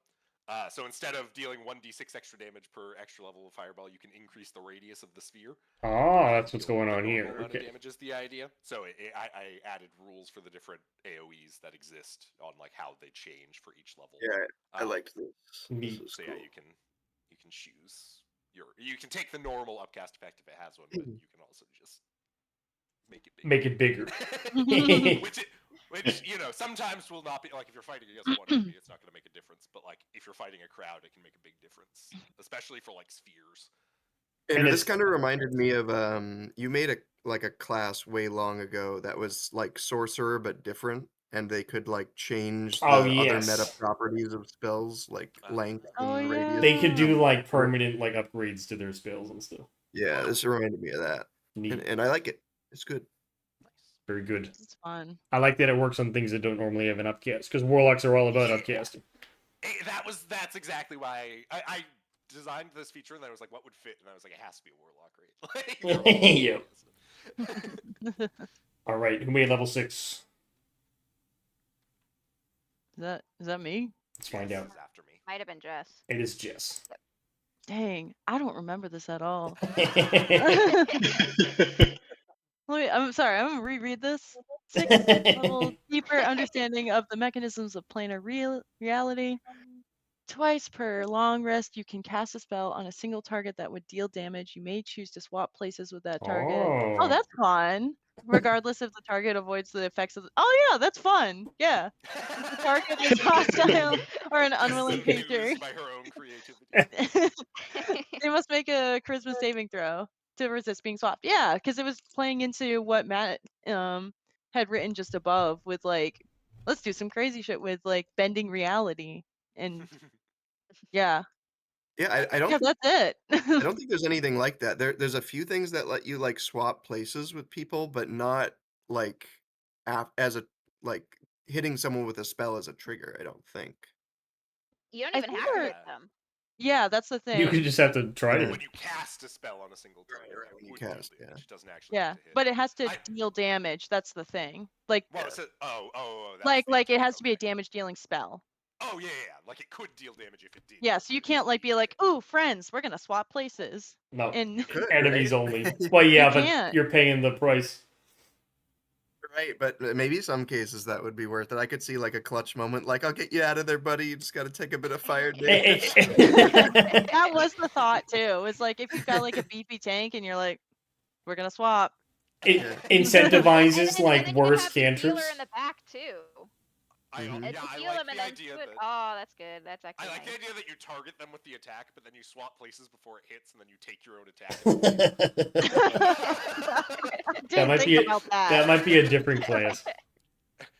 So instead of dealing 1d6 extra damage per extra level of fireball, you can increase the radius of the sphere. Oh, that's what's going on here. Okay. Okay. Damage is the idea. So I added rules for the different AoEs that exist on like how they change for each level. Yeah, I liked this. Neat. So yeah, you can choose you can take the normal upcast effect if it has one, but you can also just make it bigger. Make it bigger. Which sometimes will not be like if you're fighting against one enemy, it's not going to make a difference. But like if you're fighting a crowd, it can make a big difference, especially for like spheres. And this kind of reminded me of you made a class way long ago that was like sorcerer but different, and they could like change the other meta properties of spells like length and radius. They could do like permanent like upgrades to their spells and stuff. Yeah, this reminded me of that. Neat. And I like it. It's good. Very good. It's fun. I like that it works on things that don't normally have an upcast, because warlocks are all about upcasting. That's exactly why I designed this feature, and then I was like, what would fit? And I was like, it has to be a warlock, right? Like, they're all Yep. All right, who made level 6? Is that me? Let's find Jess out. is after me. Might have been Jess. It is Jess. Dang, I don't remember this at all. I'm sorry, I'm gonna reread this. 6th level, deeper understanding of the mechanisms of planar reality. Twice per long rest, you can cast a spell on a single target that would deal damage. You may choose to swap places with that target. Oh, Oh. that's fun. Regardless if the target avoids the effects of the... Oh yeah, that's fun. Yeah. If the target is hostile or an unwilling creature, Amused by her own creativity. they must make a charisma saving throw to resist being swapped. Yeah, because it was playing into what Matt had written just above with like, let's do some crazy shit with like bending reality and yeah. Yeah, I don't. Yeah, think, that's it. I don't think there's anything like that. There's a few things that let you like swap places with people, but not like as a like hitting someone with a spell as a trigger. I don't think. You don't I even think have to we're- hit them. Yeah, that's the thing. You could just have to try Yeah. to. When you cast a spell on a single target, right, that when you would deal cast, yeah. damage. It doesn't actually Yeah, have to hit. but it has to I- deal damage. That's the thing. Like, Well, it's that's like the it has to be a okay. damage dealing spell. Oh yeah. Like it could deal damage if it did. Yeah, but so you it can't doesn't like need be to like, hit. "Ooh, friends, we're gonna swap places." No. And Could, Enemies right? only. Well, yeah, but can't. you're paying the price. Right, but maybe some cases that would be worth it. I could see like a clutch moment, like I'll get you out of there, buddy. You just got to take a bit of fire damage. that was the thought too. It's like if you've got like a beefy tank and you're like, "We're gonna swap." It Yeah. incentivizes and like then worse you have the healer cantrips. in the back too. Mhm. And Yeah, to I heal like them and the then idea do it. that Oh, that's good. That's I actually like the nice. idea that you target them with the attack, but then you swap places before it hits, and then you take your own attack. I didn't might think be about that. That might be a different class.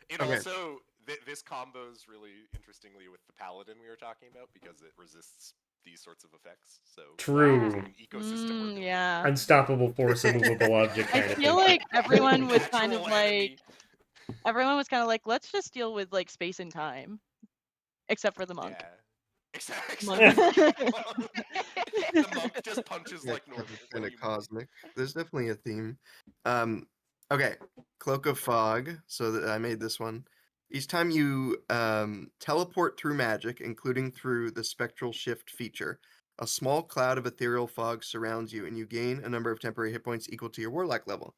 It Okay. also this combos really interestingly with the paladin we were talking about because it resists these sorts of effects. So True. it's an ecosystem we're building Yeah. here. Unstoppable force, immovable object I kind of feel thing. like everyone was kind of Natural enemy. like, let's just deal with like space and time, except for the monk. Yeah. Exactly. Monk. The monk just punches like normal. What Kind do of you mean? cosmic. There's definitely a theme. Okay, Cloak of Fog. So that I made this one. Each time you teleport through magic, including through the spectral shift feature, a small cloud of ethereal fog surrounds you, and you gain a number of temporary hit points equal to your warlock level.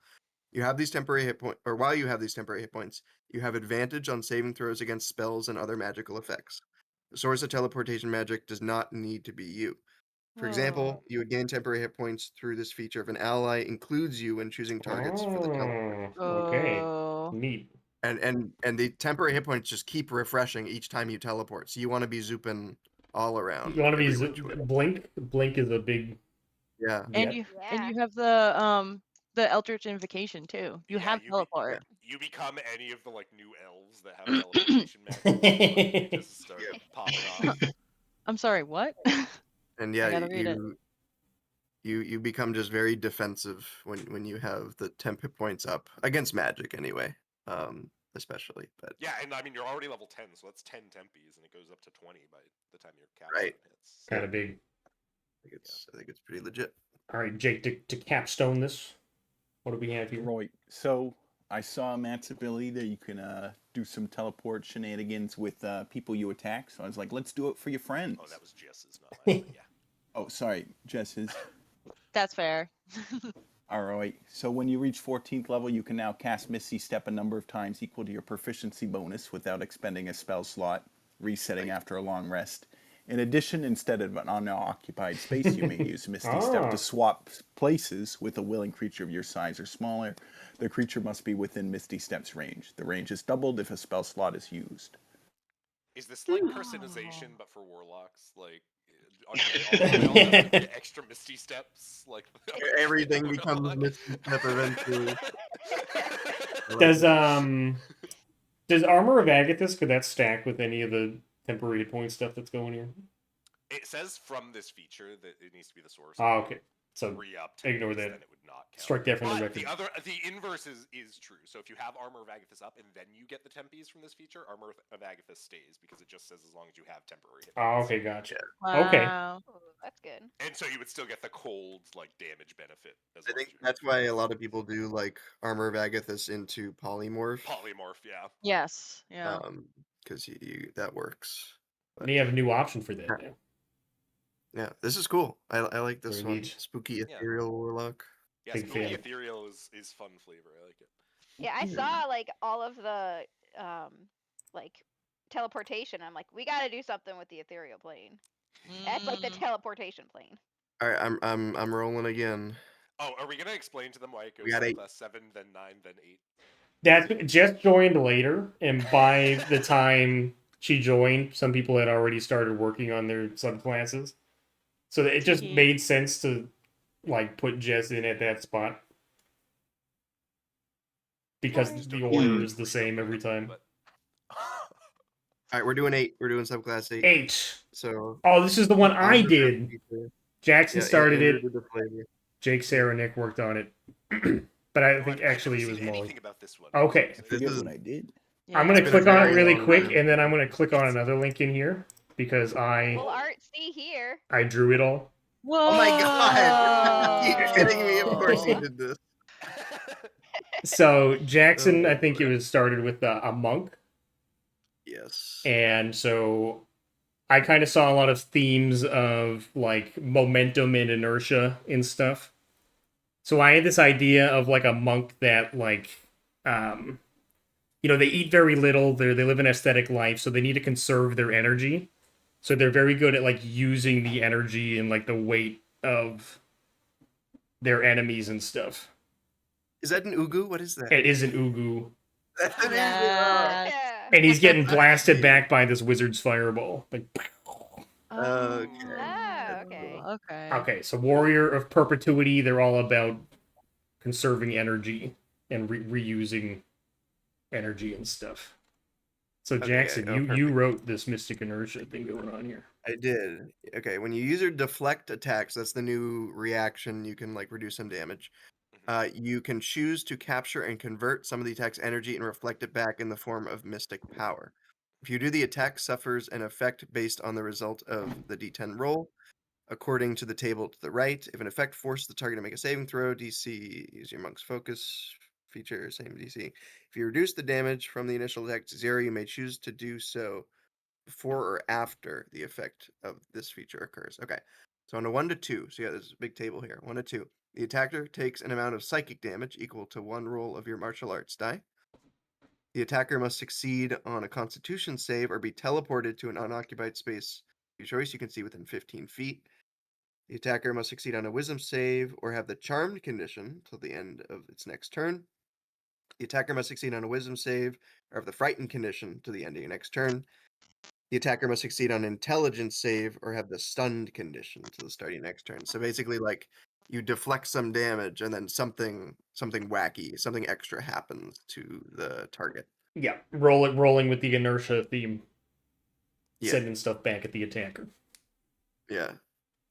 You have these temporary hit points, or while you have these temporary hit points, you have advantage on saving throws against spells and other magical effects. The source of teleportation magic does not need to be you. For example, you would gain temporary hit points through this feature if an ally includes you when choosing targets for the teleport. Okay. Oh. Neat. And the temporary hit points just keep refreshing each time you teleport. So you want to be zooping all around. You want to be every which way. Blink? Blink is a big. Yeah. And Yep. you have the Eldritch Invocation too. You have teleport. You become any of the like new elves that have teleportation magic. You just start popping off. I'm sorry, what? And I yeah, gotta read it. you become just very defensive when you have the temp hit points up against magic anyway. Especially, but yeah, and I mean you're already level 10, so that's 10 tempies, and it goes up to 20 by the time your capstone Right. hits. Kind of big. I think it's pretty legit. All right, Jake, to capstone this, what do we have here? Right. So I saw Matt's ability that you can do some teleport shenanigans with people you attack. So I was like, let's do it for your friends. Oh, that was Jess's, not mine. But yeah. Oh, sorry, Jess's. That's fair. All right. So when you reach 14th level, you can now cast Misty Step a number of times equal to your proficiency bonus without expending a spell slot, resetting after a long rest. In addition, instead of an unoccupied space, you may use Misty Step to swap places with a willing creature of your size or smaller. The creature must be within Misty Step's range. The range is doubled if a spell slot is used. Is this like personization, but for warlocks? Like, do they all have like, extra Misty Steps? Like Everything becomes Misty Step eventually. Does Armor of Agathis, could that stack with any of the temporary hit point stuff that's going here? It says from this feature that it needs to be the source. Oh, okay. So re-up ignore tempest, that. then it would not count. Strike that from the But record. the inverse is true. So if you have Armor of Agathis up and then you get the Tempees from this feature, Armor of Agathis stays because it just says as long as you have temporary hit Oh, points. okay, gotcha. Wow. Okay. Ooh, that's good. And so you would still get the cold like damage benefit as I long think as you that's why a lot of people do like Armor of Agathis into Polymorph. polymorph, yeah. Yes. Yeah. Because you that works. And you have a new option for that now. Yeah, this is cool. I like this Very one. neat. Spooky Yeah. Ethereal Warlock. Yeah, Big Spooky fan. Ethereal is fun flavor. I like it. Yeah, I saw like all of the like teleportation. I'm like, we got to do something with the ethereal plane. That's like the teleportation plane. All right, I'm rolling again. Oh, are we gonna explain to them why it We goes got 8. Subclass 7, then 9, then 8? That just joined later, and by the time she joined, some people had already started working on their subclasses. So it just made sense to like put Jess in at that spot. Because the order is the same every time. But... All right, we're doing 8. We're doing Subclass 8. 8. So. Oh, this is the one I Armor did. feature. Jackson Yeah, started Andrew it. did the flavor. Jake, Sarah, Nick worked on it. But I Oh, think I've actually never it was seen Molly. anything about this one. Okay. I This forget is what I did. I'm going It's to been a click on it very really long quick, time. and then I'm going to click on another link in here because Well, I artsy here. drew it all. Whoa! Oh my god! You're kidding me? Of course he did this. So Jackson, Oh, I think it boy. was started with a monk. Yes. And so I kind of saw a lot of themes of like momentum and inertia and stuff. So I had this idea of like a monk that like they eat very little, they live an aesthetic life, so they need to conserve their energy. So they're very good at like using the energy and like the weight of their enemies and stuff. Is that an Ugu? What is that? It is an Ugu. That's an Ugu. Yes. Yeah. And he's getting That's blasted cute. back by this wizard's fireball. Like, Okay. Oh, okay. Okay. okay, so Warrior of Perpetuity, they're all about conserving energy and reusing energy and stuff. So Okay, Jackson, yeah, you perfect. wrote this Mystic Inertia thing going on here. I did. Okay, when you use your deflect attacks, that's the new reaction. You can like reduce some damage. You can choose to capture and convert some of the attack's energy and reflect it back in the form of mystic power. If you do, the attack suffers an effect based on the result of the D10 roll. According to the table to the right, if an effect forces the target to make a saving throw, DC, use your monk's focus feature, same DC. If you reduce the damage from the initial attack to 0, you may choose to do so before or after the effect of this feature occurs. Okay, so on a 1 to 2, so yeah, there's a big table here. 1 to 2. The attacker takes an amount of psychic damage equal to 1 roll of your martial arts die. The attacker must succeed on a constitution save or be teleported to an unoccupied space of your choice you can see within 15 feet. The attacker must succeed on a wisdom save or have the charmed condition till the end of its next turn. The attacker must succeed on a wisdom save or have the frightened condition to the end of your next turn. The attacker must succeed on intelligence save or have the stunned condition to the start of your next turn. So basically, like you deflect some damage and then something wacky, something extra happens to the target. Yeah, rolling with the inertia theme, Yeah. sending stuff back at the attacker. Yeah,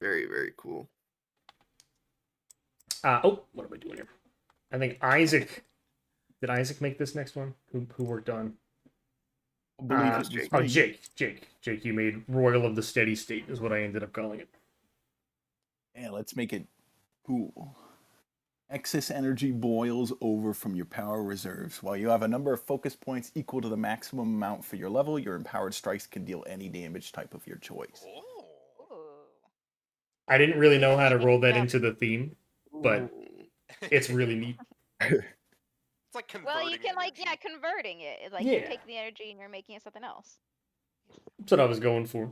very, very cool. What am I doing here? I think Isaac. Did Isaac make this next one? Who worked on? I believe it was was Jake. Oh, me. Jake, you made Royal of the Steady State is what I ended up calling it. Yeah, let's make it cool. Excess energy boils over from your power reserves. While you have a number of focus points equal to the maximum amount for your level, your empowered strikes can deal any damage type of your choice. Oh. Ooh. I didn't really know how to roll that into the theme, but Ooh. it's really neat. It's like converting Well, you can energy. converting it. It's like Yeah. you're taking the energy and you're making it something else. That's what I was going for.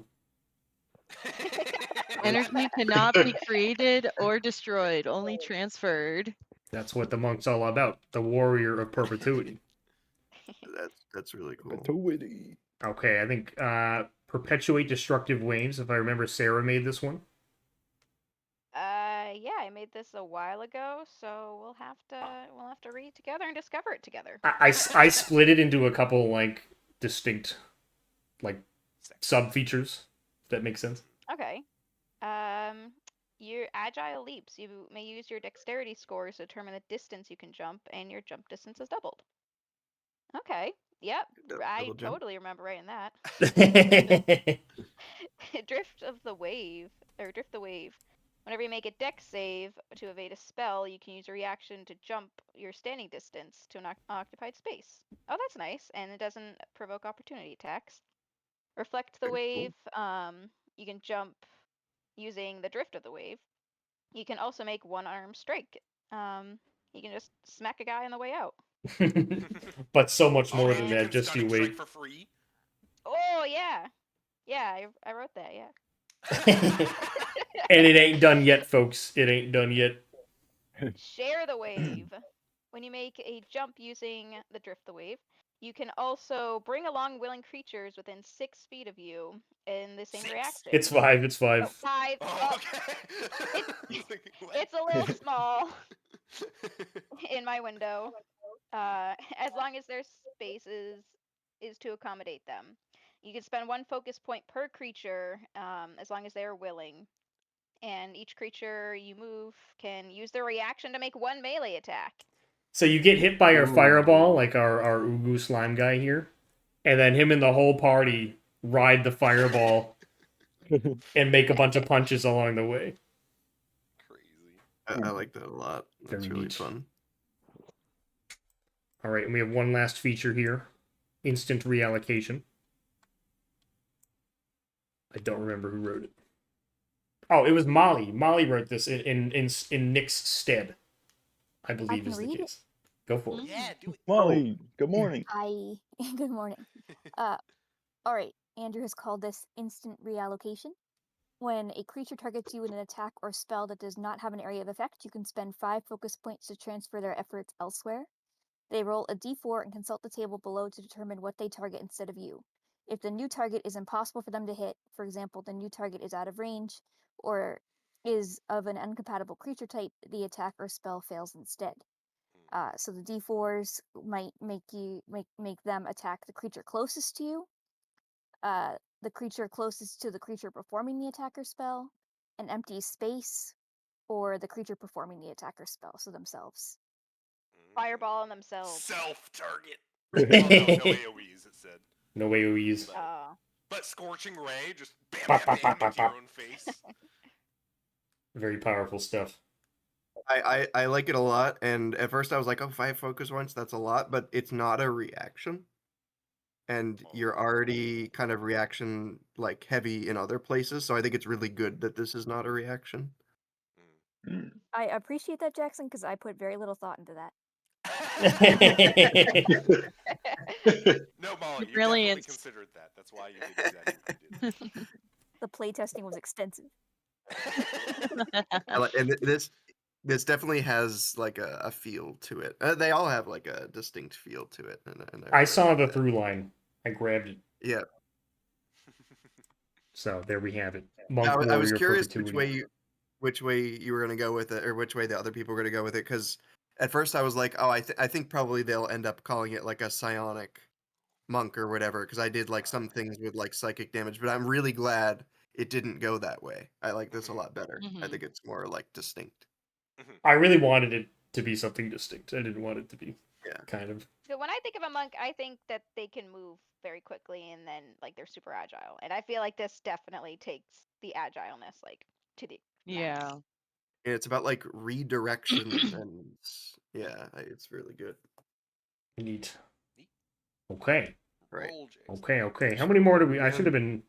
Energy cannot be created or destroyed, only transferred. That's what the monk's all about. The Warrior of Perpetuity. That's really cool. Perpetuity. Okay, I think Perpetuate Destructive Waves, if I remember, Sarah made this one. Yeah, I made this a while ago, so we'll have to read it together and discover it together. I split it into a couple like distinct like sub features. If that makes sense. Okay. your agile leaps. You may use your dexterity scores to determine the distance you can jump, and your jump distance is doubled. Okay. Yep. I Double jump. totally remember writing that. Drift of the wave, or drift the wave. Whenever you make a dex save to evade a spell, you can use a reaction to jump your standing distance to an occupied space. Oh, that's nice, and it doesn't provoke opportunity attacks. Reflect the Very cool. wave. You can jump using the drift of the wave. You can also make one-arm strike. You can just smack a guy on the way out. But so much Oh, more and than you that. can Just stunning you strike wait. for free. Oh yeah, yeah. I wrote that. Yeah. And it ain't done yet, folks. It ain't done yet. Share the wave. When you make a jump using the drift the wave, you can also bring along willing creatures within 6 feet of you in the same 6? reaction. It's 5. It's 5. Oh, 5. Oh, okay. It's a little small in my window. As long as their space is to accommodate them. You can spend 1 focus point per creature, as long as they are willing. And each creature you move can use their reaction to make 1 melee attack. So you get hit by our Ooh. fireball, like our Ugu slime guy here, and then him and the whole party ride the fireball and make a bunch of punches along the way. Crazy. I like that a lot. That's Very really neat. fun. All right, and we have one last feature here. Instant reallocation. I don't remember who wrote it. Oh, it was Molly. Molly wrote this in Nick's stead, I believe can is the read it. case. Go for it. Yeah, do it. Molly, good morning. Hi. Good morning. All right. Andrew has called this instant reallocation. When a creature targets you in an attack or spell that does not have an area of effect, you can spend 5 focus points to transfer their efforts elsewhere. They roll a d4 and consult the table below to determine what they target instead of you. If the new target is impossible for them to hit, for example, the new target is out of range, or is of an incompatible creature type, the attack or spell fails instead. So the d4s might make them attack the creature closest to you, the creature closest to the creature performing the attack or spell, an empty space, or the creature performing the attack or spell, so themselves. Fireball on themselves. Self-target. Oh, no AoEs, it said. No AoEs. But Scorching Ray, just bam, Pop, bam, pop, bam pop, pop, into your pop. own face. Very powerful stuff. I like it a lot, and at first I was like, oh, 5 focus points, that's a lot, but it's not a reaction. And you're already kind of reaction like heavy in other places, so I think it's really good that this is not a reaction. I appreciate that, Jackson, because I put very little thought into that. No, Molly, you Brilliant. definitely considered that. That's why you did exactly what you did. The playtesting was extensive. And this definitely has like a feel to it. They all have like a distinct feel to it. And I really saw like the that. through line. I grabbed it. Yeah. So there we have it. I was Warrior curious perpetuity. which way you were gonna go with it, or which way the other people were gonna go with it, because at first I was like, oh, I think probably they'll end up calling it like a psionic monk or whatever, because I did like some things with like psychic damage, but I'm really glad it didn't go that way. I like this a lot better. I think it's more like distinct. I really wanted it to be something distinct. I didn't want it to be kind of. So when I think of a monk, I think that they can move very quickly and then like they're super agile. And I feel like this definitely takes the agileness like to the Yeah. And it's about like redirection and yeah, it's really good. Neat. Okay. Right. Okay. How many more do we? I should have been.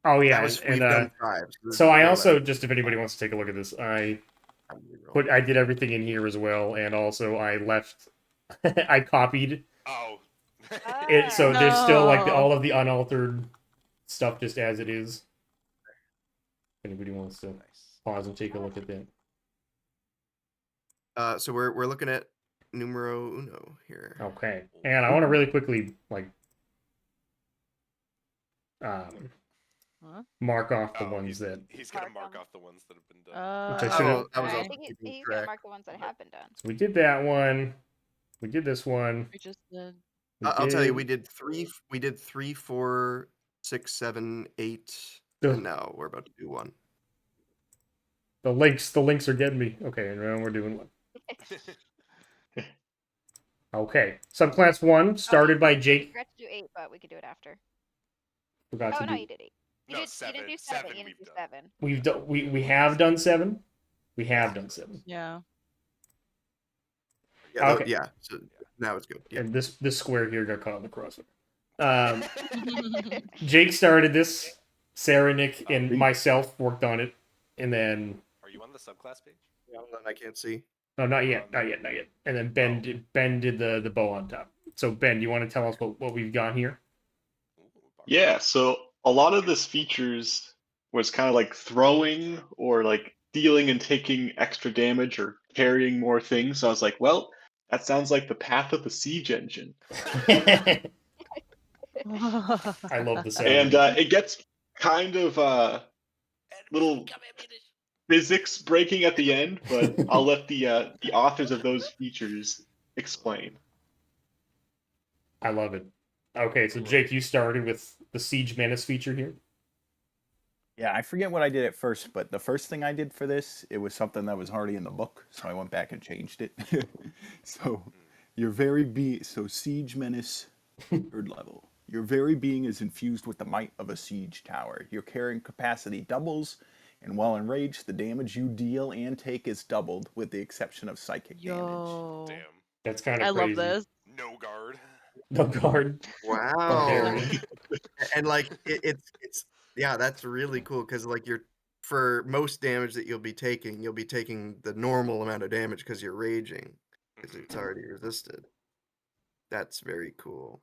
Oh yeah, We've done 5. So I also just if anybody wants to take a look at this, I did everything in here as well, and also I left. I copied. Oh. It, so there's still like No. all of the unaltered stuff just as it is. If anybody wants to pause and take a look at that. So we're looking at numero uno here. Okay, and I want to really quickly like mark off the ones that he's gonna mark off the ones that have been done. which I should have. I was I also think keeping he's gonna track. mark the ones that have been done. So we did that one. We did this one. We just did. I'll tell you, we did 3, 4, 6, 7, 8, and now we're about to do 1. The links are getting me. Okay, and now we're doing one. Okay, subclass 1 started by You Jake. forgot to do 8, but we could do it after. Forgot Oh to no, do. you did 8. You No, did. You didn't do 7. You didn't we've do done. 7. We've done. We have done 7. We have done 7. Yeah. Yeah, Okay. yeah. So now it's good. Yeah. And this square here got caught on the crosshair. Jake started this. Sarah, Nick, and myself worked on it, and then Are you on the subclass page? Hold on, I can't see. no, not yet. And then Ben did the bow on top. So Ben, you want to tell us what we've got here? Yeah, so a lot of this features was kind of like throwing or like dealing and taking extra damage or carrying more things. So I was like, well, that sounds like the path of the siege engine. I love the sound. And it gets kind of little physics breaking at the end, but I'll let the authors of those features explain. I love it. Okay, so Jake, you started with the Siege Menace feature here. Yeah, I forget what I did at first, but the first thing I did for this, it was something that was already in the book, so I went back and changed it. So your very so Siege Menace, 3rd level. Your very being is infused with the might of a siege tower. Your carrying capacity doubles, and while enraged, the damage you deal and take is doubled, with the exception of psychic damage. Yo. Damn. That's kind I of crazy. love this. No guard. No guard. Wow. Barbarian. And like it's yeah, that's really cool because like for most damage that you'll be taking the normal amount of damage because you're raging because it's already resisted. That's very cool.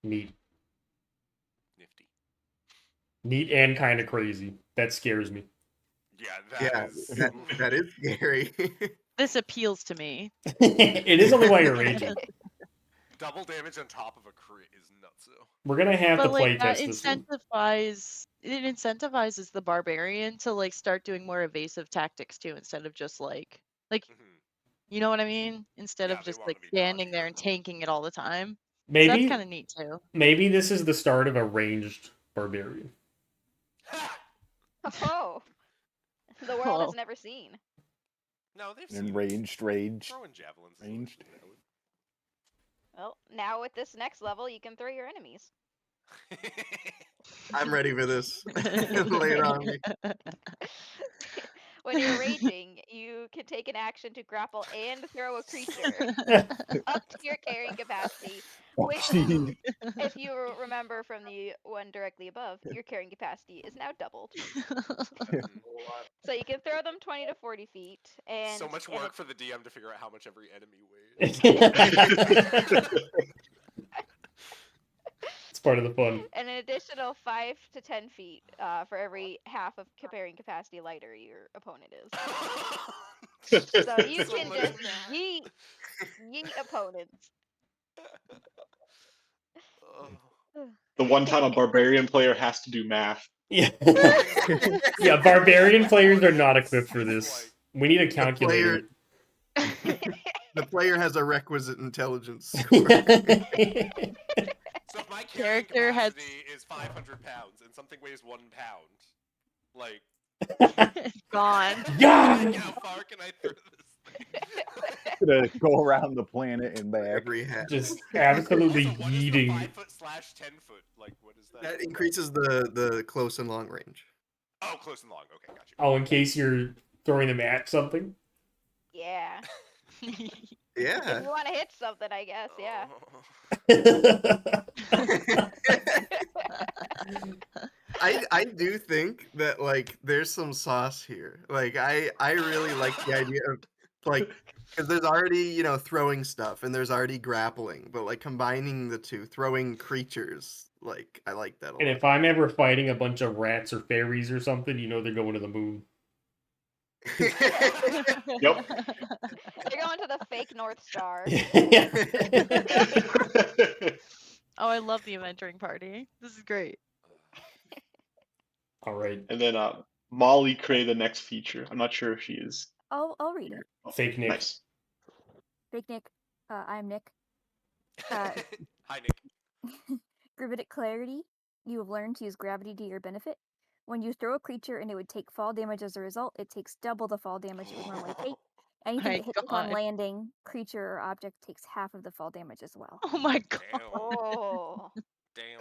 Neat. Nifty. Neat and kind of crazy. That scares me. Yeah, That is scary. This appeals to me. It is only while you're raging. double damage on top of a crit is nuts. We're gonna have to But play like that test this one. incentivizes the barbarian to like start doing more evasive tactics too, instead of just like you know what I mean? Instead Yeah, of they just wanna like be standing dodgy. there and tanking it all the time. So Maybe that's kind of neat too. maybe this is the start of a ranged barbarian. Oh, the world Whoa. has never seen. No, they've And seen rage. throwing javelins. is Ranged. valid. Well, now with this next level, you can throw your enemies. I'm ready for this. Lay it on me. When you're raging, you can take an action to grapple and throw a creature up to your carrying capacity, which, if you remember from the one directly above, your carrying capacity is now doubled. So you can throw them 20 to 40 feet. And so much in work for the DM to figure out how much every enemy weighs. It's part of the fun. And an additional 5 to 10 feet for every half of carrying capacity lighter your opponent is. So you So can much just math. yeet opponents. Oh. The one time a barbarian player has to do math. Yeah. Yeah, barbarian players are not equipped for this. We need a calculator. The player has a requisite intelligence score. So if my carrying Character has- capacity is 500 pounds and something weighs 1 pound, like, Gone. God! how far can I throw this thing? Gonna go around the planet and back. Every hat. Just absolutely Also, what is the yeeting. 5 foot / 10 foot? Like, what is that? That increases the close and long range. Oh, close and long. Okay, got you. Oh, in case you're throwing them at something? Yeah. Yeah. If you want to hit something, I guess, yeah. I do think that like there's some sauce here. Like I really like the idea of like because there's already throwing stuff and there's already grappling, but like combining the two, throwing creatures, like I like that a lot. And if I'm ever fighting a bunch of rats or fairies or something, you know they're going to the moon. Yep. They're going to the fake North Star. Oh, I love the adventuring party. This is great. All right. And then Molly created the next feature. I'm not sure if she is. I'll read it. Fake Nick. Nice. Fake Nick. I'm Nick. Hi, Nick. Gravitic Clarity. You have learned to use gravity to your benefit. When you throw a creature and it would take fall damage as a result, it takes double the fall damage it would normally take. Anything My that hits upon God. landing, creature or object takes half of the fall damage as well. Oh my God. Damn. Oh. Damn.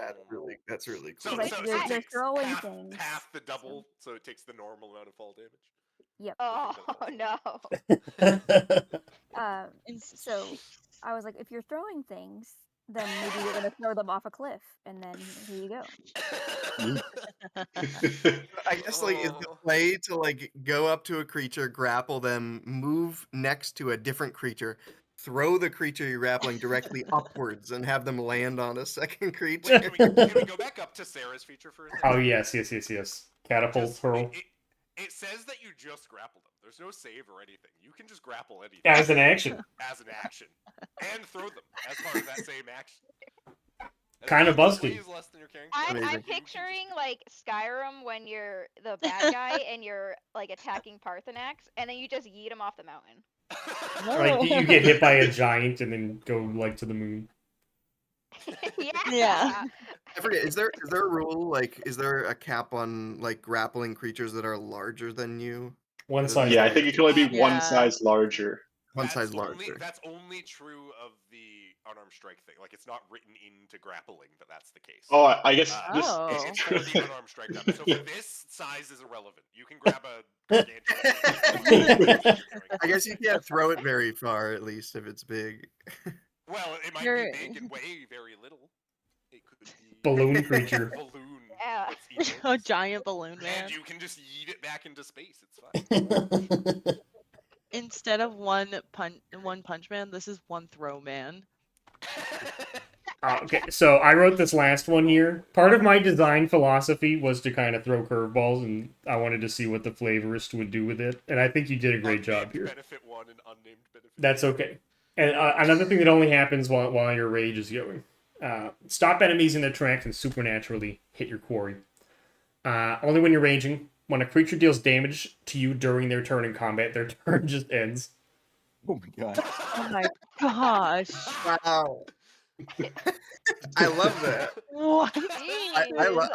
That's really So, cool. Like, so, you're it takes throwing half, things, half the double, so it takes the normal amount of fall damage. Yep. Oh no. So I was like, if you're throwing things, then maybe you're gonna throw them off a cliff, and then here you go. I guess like is the play to like go up to a creature, grapple them, move next to a different creature, throw the creature you're grappling directly upwards, and have them land on a second creature. Wait, can we go back up to Sarah's feature for a second? Oh yes. Catapult Just- hurl. It says that you just grapple them. There's no save or anything. You can just grapple anything As an action. as an action, and throw them as part of that same action. As Kinda long as it busted. weighs less than your character, I'm you can picturing just- like Skyrim when you're the bad guy and you're like attacking Parthenax, and then you just yeet him off the mountain. Like you get hit by a giant and then go like to the moon. Yeah. I forget. Is there a rule? Like, is there a cap on like grappling creatures that are larger than you? One size. Yeah, I think you can only be one Yeah. size larger. One That's size only- larger. That's only true of the unarmed strike thing. Like it's not written into grappling that that's the case. Oh, I guess this. Oh. It's for the unarmed strike down. So for this, size is irrelevant. You can grab a gargantuan. I guess you can't throw it very far, at least if it's big. Well, it might You're- be big and weigh very little. It could be Balloon creature. a balloon. Yeah. that's A enormous. giant balloon man. And you can just yeet it back into space. It's fine. Instead of one punch man, this is one throw man. Okay, so I wrote this last one here. Part of my design philosophy was to kind of throw curveballs, and I wanted to see what the flavorist would do with it. And I think you did a great job Unnamed here. Benefit one and unnamed benefit. That's okay. And another thing that only happens while your rage is going. Stop enemies in their tracks and supernaturally hit your quarry. Only when you're raging. When a creature deals damage to you during their turn in combat, their turn just ends. Oh my God. Oh my gosh. Wow. I love that. What?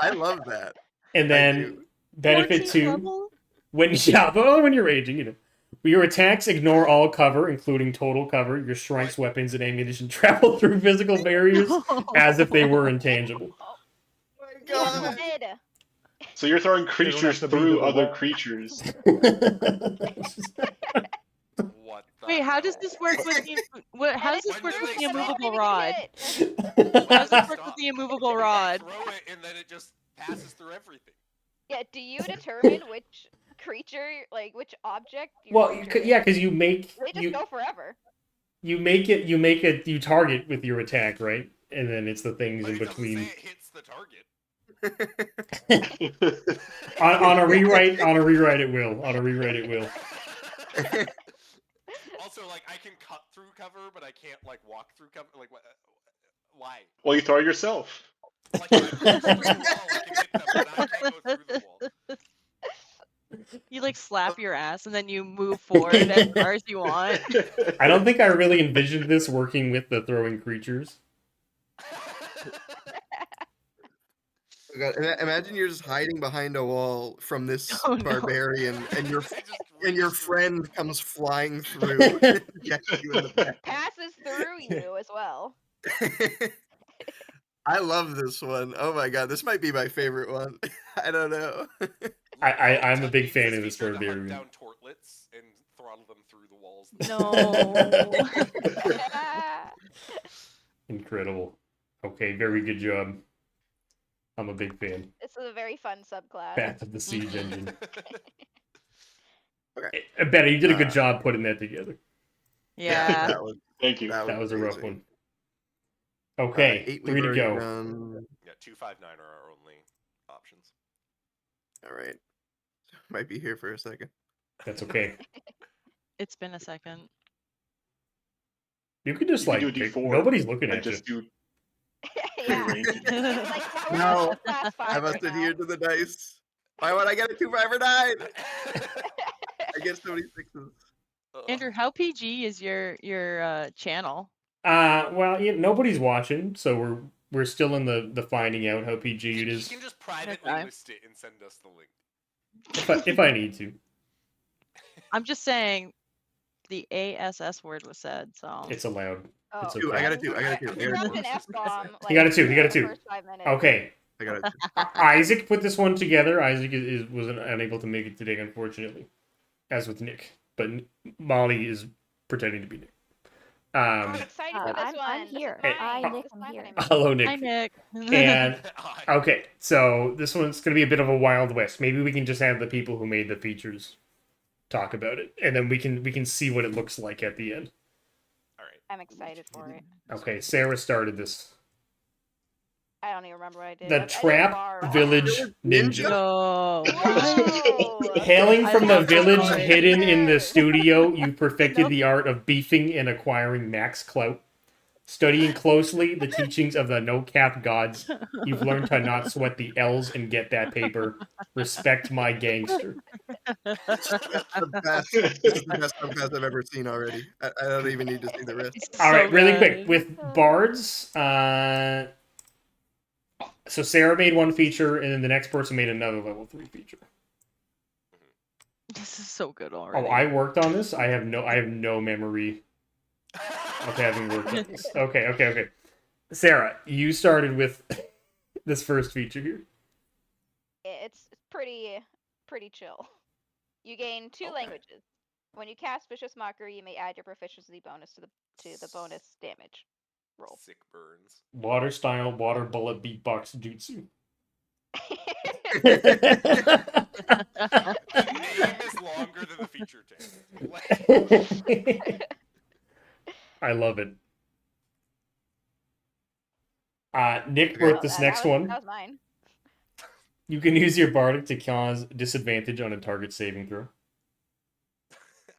I love that. And I then do. benefit 14 2, level? when you're raging, you know. Your attacks ignore all cover, including total cover. Your strikes, weapons, and ammunition travel through physical barriers as if they were intangible. Oh my You God. did. So you're throwing have creatures to be to through the other wall. creatures. What the Wait, how does hell? this work with the how does this And work it's with the true, 'cause I immovable didn't even rod? hit. How does this work with Stop. the immovable rod? Throw it and then it just passes through everything. Yeah, do you determine which creature, like which object? Your Well, creature is? yeah, because you make They just go forever. you target with your attack, right? And then it's the things But in it doesn't between. say it hits the target. On a rewrite it will. On a rewrite it will. Also, like I can cut through cover, but I can't like walk through cover. Like what? Why? Well, you throw it yourself. Like if it's through the wall, I can hit them, but I can't go through the wall. You like slap your ass and then you move forward as far as you want. I don't think I really envisioned this working with the throwing creatures. Oh God, imagine you're just hiding behind a wall from this Oh, no. barbarian, and your It just and your reaches through. friend comes flying through and gets you in the back. Passes through you as well. I love this one. Oh my God, this might be my favorite one. I don't know. I'm a big Use fan of this feature to hunt barbarian. down tortlets and throttle them through the walls. No. Incredible. Okay, very good job. I'm a big fan. This is a very fun subclass. Path of the Siege Engine. Okay. Betty, you did a good job putting that together. Yeah. that was, Thank you. That was a rough amazing. one. Okay, 8 3 we've to already go. done. Yeah, 2, 5, 9 are our only options. All right. Might be here for a second. That's okay. It's been a second. You could just You like can do a pick- D4 nobody's looking and at you. just do Yeah. rearrange it. It's like, we're No, at subclass 5 I must right adhere now. to the dice. Why would I get a 2, 5, or 9? I get so many 6s. Andrew, how PG is your channel? Well, nobody's watching, so We're still in the finding out how PG it You is. can just privately Okay. list it and send us the link. If I need to. I'm just saying the ASS word was said, so It's allowed. Oh, It's Two, okay. I got it too. I got it too. I You got dropped it an too. F-bomb. He got it too. He got it in the too. first 5 minutes. Okay. I got it too. Isaac put this one together. Isaac was unable to make it today, unfortunately, as with Nick. But Molly is pretending to be Nick. I'm excited for this one. I'm This is here. mine. I, This Nick, is I'm my here. honeymoon. Hello, hi Nick. Nick. And okay, so this one's gonna be a bit of a Wild West. Maybe we can just have the people who made the features talk about it, and then we can see what it looks like at the end. All right. I'm excited for it. Okay, Sarah started this. I don't even remember what I did. The I did Trap bars. Village Ninja? Ninja. No. What? Whoa! Hailing I from the love that village noise. hidden in the Nerd. studio, you perfected No. the art of beefing and acquiring max clout. Studying closely the teachings of the no-cap gods, you've learned to not sweat the L's and get that paper. Respect my gangster. That's the best. This is the best subclass I've ever seen already. I don't even need to see the rest. It's All right, so really quick good. with bards. So Sarah made one feature, and then the next person made another level 3 feature. This is so good already. Oh, I worked on this. I have no memory of having worked on this. Okay. Sarah, you started with this first feature here. It's pretty chill. You gain 2 Okay. languages. When you cast Vicious Mockery, you may add your proficiency bonus to the bonus damage roll. Sick burns. Water style, water bullet, beatbox, jutsu. The name is longer than the feature text. I love it. Nick Okay. wrote this next one. That was mine. You can use your bardic to cause disadvantage on a target saving throw.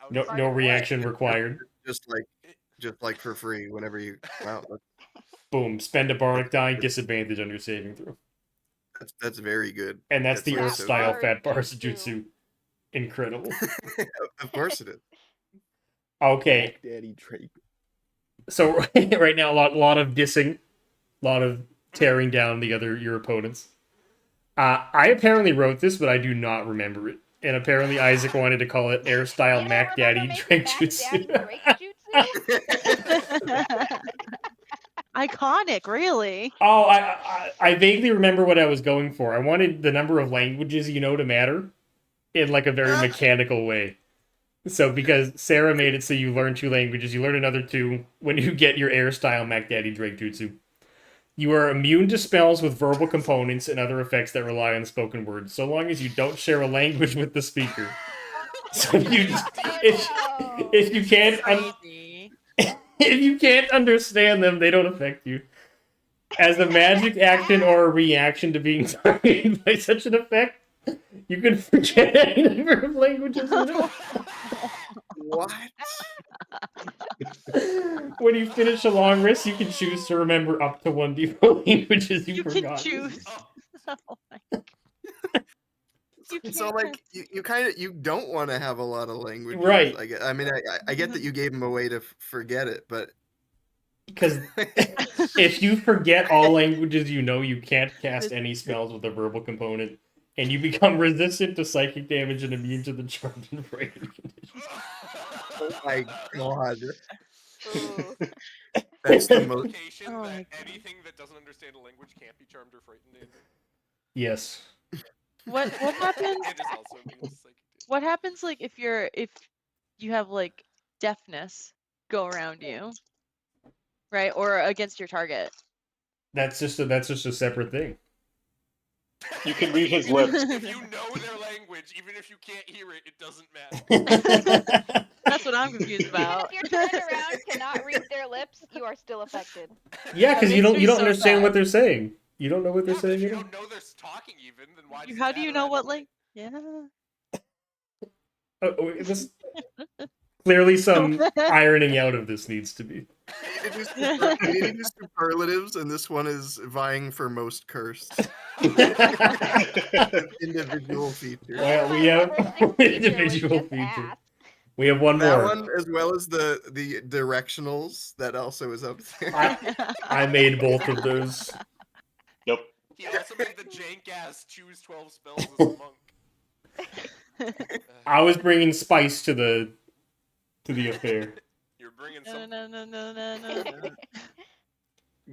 No Bardic what? reaction required. Just like for free whenever you. Wow, Boom. Spend a bardic die, disadvantage on your saving throw. that's very good. And that's the That's Earth so style good. fat bars Jutsu. jutsu. Incredible. Of course it is. Okay, Mac Daddy Drake. so right now a lot of dissing, a lot of tearing down your opponents. I apparently wrote this, but I do not remember it. And apparently Isaac wanted to call it Air Style You Mac don't Daddy remember Drake making Mac Daddy Jutsu. Drake Jutsu? Iconic, really. Oh, I vaguely remember what I was going for. I wanted the number of languages to matter in like a very mechanical way. So because Sarah made it so you learn 2 languages, you learn another 2 when you get your Air Style Mac Daddy Drake Jutsu. You are immune to spells with verbal components and other effects that rely on spoken words, so long as you don't share a language with the speaker. So if you can't Crazy. if you can't understand them, they don't affect you. As a magic action or a reaction to being targeted by such an effect, you can forget any number of languages. What? When you finish a long rest, you can choose to remember up to 1 d4 languages you You forgot. can choose. Oh my God. You So can't. like you don't want to have a lot of languages. Right. I mean I get that you gave him a way to forget it, but Because if you forget all languages you can't cast any spells with a verbal component, and you become resistant to psychic damage and immune to the charmed and frightened conditions. oh my god, Ooh. that's the most. Implication Oh my that God. anything that doesn't understand a language can't be charmed or frightened in. Yes. What happens? It is also immune to psychic damage. What happens like if you have like deafness go around you, right, or against your target? That's just a separate thing. You can read his Even lips. If you know their language, even if you can't hear it, it doesn't matter. That's what I'm confused about. Even if you're turned around, cannot read their lips, you are still affected. Yeah, because you makes don't me so understand sad. what they're saying. You don't know what they're Yeah, but if saying. you at all. don't know they're talking even, then why does it How do you matter know what either way? Yeah. Oh, this clearly some ironing out of this needs to be. We need to do superlatives, and this one is vying for most cursed. Individual features. Well, we have Number 6 feature was individual just feature. ass. We have one That more. one, as well as the directionals, that also is up there. I made both of those. Yep. He also made the jank ass choose 12 spells as a monk. I was bringing spice to the affair. You're bringing No, some. no, no, no, no, no.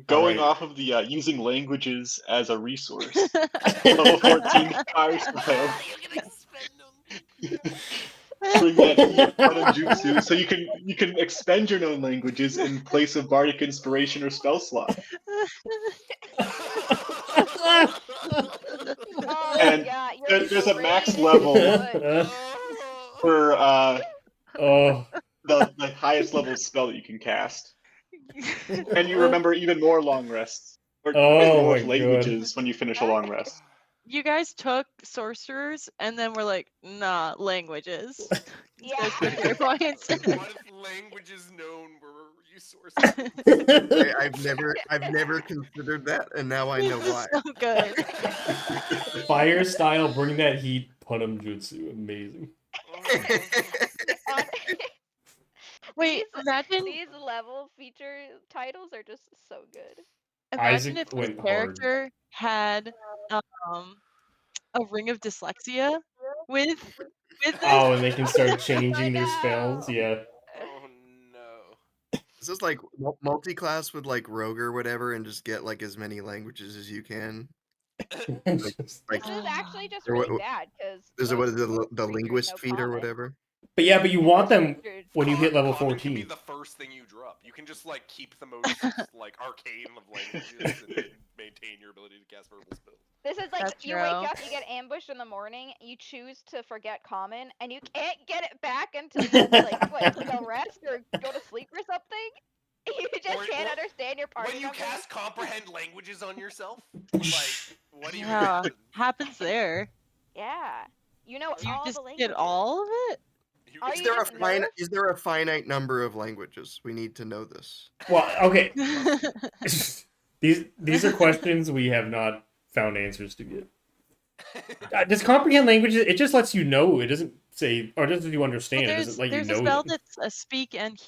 Going Alright. off of the using languages as a resource. Level 14 fire style. You can expend them. Bring that heat fun jutsu, so you can expend your known languages in place of bardic inspiration or spell slot. Oh my And god, you're there's a max great. level Good. for Oh. the highest level spell that you can cast. And you remember even more long rests. Or Oh more my God. languages when you finish a long rest. You guys took sorcerers and then we're like, nah, languages. Yeah. Those are great points. What if languages known were resources? I've never considered that, and now I know why. So good. Fire style, bring that heat, Punam Jutsu. Amazing. On- Wait, imagine these level feature titles are just so good. imagine Isaac if this went hard. character had a ring of dyslexia with this. Oh, and they can start changing I their know. spells. Yeah. Oh no. Is this like multi-class with like Rogue or whatever, and just get like as many languages as you can? Like This like is actually just Or really what- bad because is it what is it, the linguist feat or whatever? But yeah, but you want them when you hit level Common can be 14. the first thing you drop. You can just like keep the most like arcane of languages and maintain your ability to cast verbal spells. this is like That's you wake true. up, you get ambushed in the morning, you choose to forget common, and you can't get it back until you like what, take a rest or go to sleep or something. You just Or- can't or understand your party When you members. cast comprehend languages on yourself, like what do you? Yeah, happens there. Yeah, you know Do you all just the languages. get all of it? You Are can- you just nerfed? Is there a finite number of languages? We need to know this. Well, okay. These are questions we have not found answers to yet. Does comprehend languages? It just lets you know. It doesn't say, or doesn't you understand? It doesn't let you there's a know. spell them. that's a speak and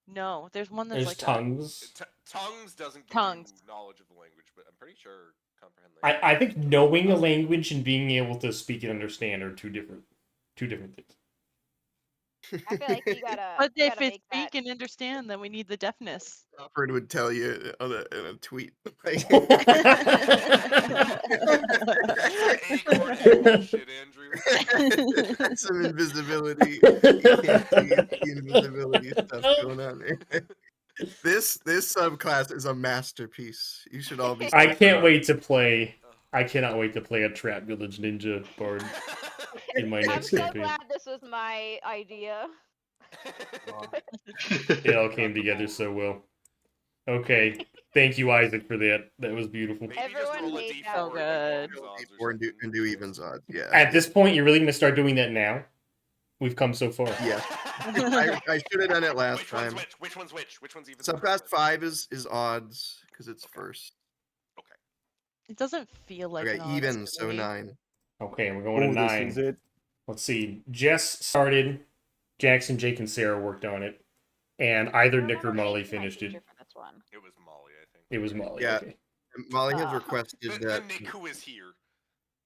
no, there's one that's There's like tongues. Tongues doesn't give Tongues. you knowledge of the language, but I'm pretty sure comprehend language. I think knowing a language and being able to speak and understand are two different things. I feel like you gotta. But you if gotta it's make that. speak and understand, then we need the deafness. Alfred would tell you in a tweet. Like, Bullshit, Andrew. that's some invisibility. You can't see the invisibility stuff going on there. This subclass is a masterpiece. You should all be. I so can't proud. wait to play. I cannot wait to play a Trap Village Ninja bard in my I'm next so campaign. glad this was my idea. It all came together so well. Okay, thank you, Isaac, for that. That was beautiful. Maybe just Everyone roll a made d4 that So and good. do odds Or or and do something. evens odds. Yeah. At this point, you're really going to start doing that now? We've come so far. Yeah. I should have done it last Which time. one's which? Which one's which? Which one's even? Subclass 5 is odds because it's first. It doesn't feel like Okay, an odds even, to so me. 9. Okay, we're going to Oh, 9. this is it. Let's see. Jess started. Jackson, Jake, and Sarah worked on it. And either I Nick or remember Molly making my finished it. feature for this one. It was Molly, I think. It was Molly. Yeah. Okay. Molly has Ah. requested The that. Nick who is here.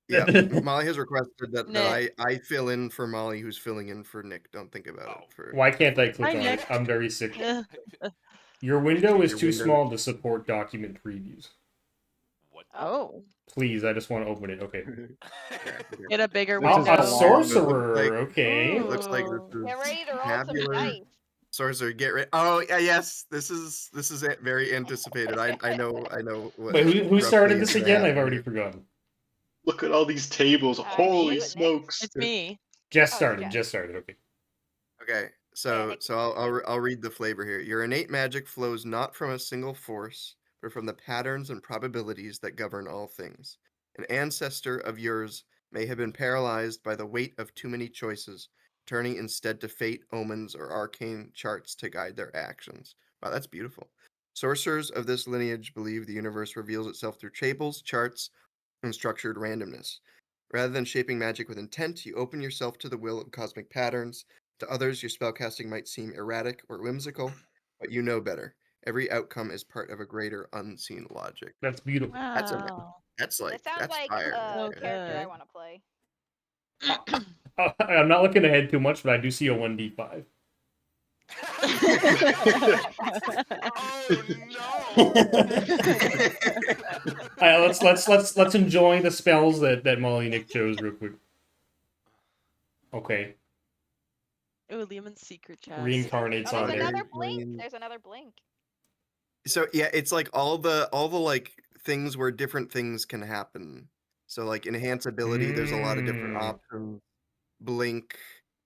Yeah, Molly has requested that Nick. I fill in for Molly, who's filling in for Nick. Don't think about Oh. it. For Why can't I click Hi, on Nick. it? I'm very sick. Eh, Your window is Your too window- small to support document previews. What? oh, Please, I just want to open it. Okay. get a bigger This Oh, is a window. long. sorcerer. Like- Okay. It looks like Ooh. this is Get ready to roll tabular. some dice. Sorcerer. Get ready. Oh yeah, yes. This is very anticipated. I know. What Wait, who roughly started is this gonna again? happen I've already here. forgotten. Look at all these tables. I Holy knew it, Nick. smokes. It's me. Just Oh, started. Jess. Just started. Okay. Okay, so I'll read the flavor here. Your innate magic flows not from a single force, but from the patterns and probabilities that govern all things. An ancestor of yours may have been paralyzed by the weight of too many choices, turning instead to fate, omens, or arcane charts to guide their actions. Wow, that's beautiful. Sorcerers of this lineage believe the universe reveals itself through tables, charts, and structured randomness. Rather than shaping magic with intent, you open yourself to the will of cosmic patterns, To others, your spellcasting might seem erratic or whimsical, but you know better. Every outcome is part of a greater unseen logic. That's beautiful. That's a Wow. that's like That sounds that's like fire. a So character I good. want to play. I'm not looking ahead too much, but I do see a 1d5. Oh no! All right, let's enjoy the spells that Molly Nick chose real quick. Okay, Ooh, Lehman's secret chest. reincarnates Oh, on there's there. another blink. Million- There's another blink. So yeah, it's like all the like things where different things can happen. So like enhance ability, there's a lot of different options. Blink,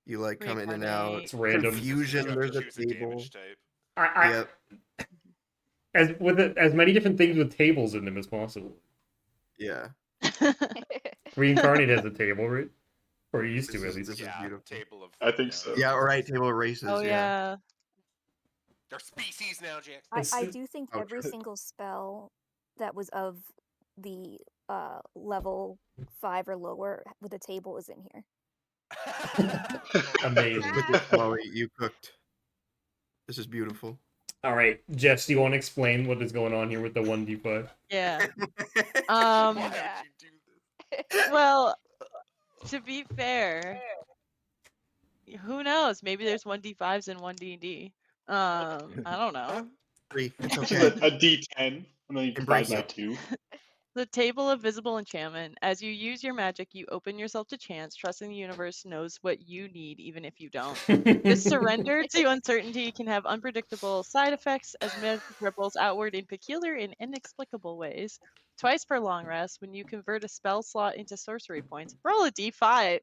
you like come in and out. It's random. Confusion, You have there's to a choose a table. damage type. I Yep. as many different things with tables in them as possible. Yeah. Reincarnate has a table, right? Or it used to This at least. is Yeah, beautiful. table of. I think so. Yeah, all right, table of races. Oh yeah. yeah. They're species now, Jack. I do think Oh, every true. single spell that was of the level 5 or lower with a table is in here. Amazing. Look at Molly, you cooked. This is beautiful. All right, Jess, do you want to explain what is going on here with the 1d5? Yeah. Why would Yeah. you do this? Well, to be fair, who knows? Maybe there's 1d5s and 1d&D. I don't know. Three. It's This okay. is a D10, and then you divide Embrace by it. 2. The table of visible enchantment. As you use your magic, you open yourself to chance, trusting the universe knows what you need, even if you don't. This surrender to uncertainty can have unpredictable side effects as magic ripples outward in peculiar and inexplicable ways. Twice per long rest, when you convert a spell slot into sorcery points, roll a d5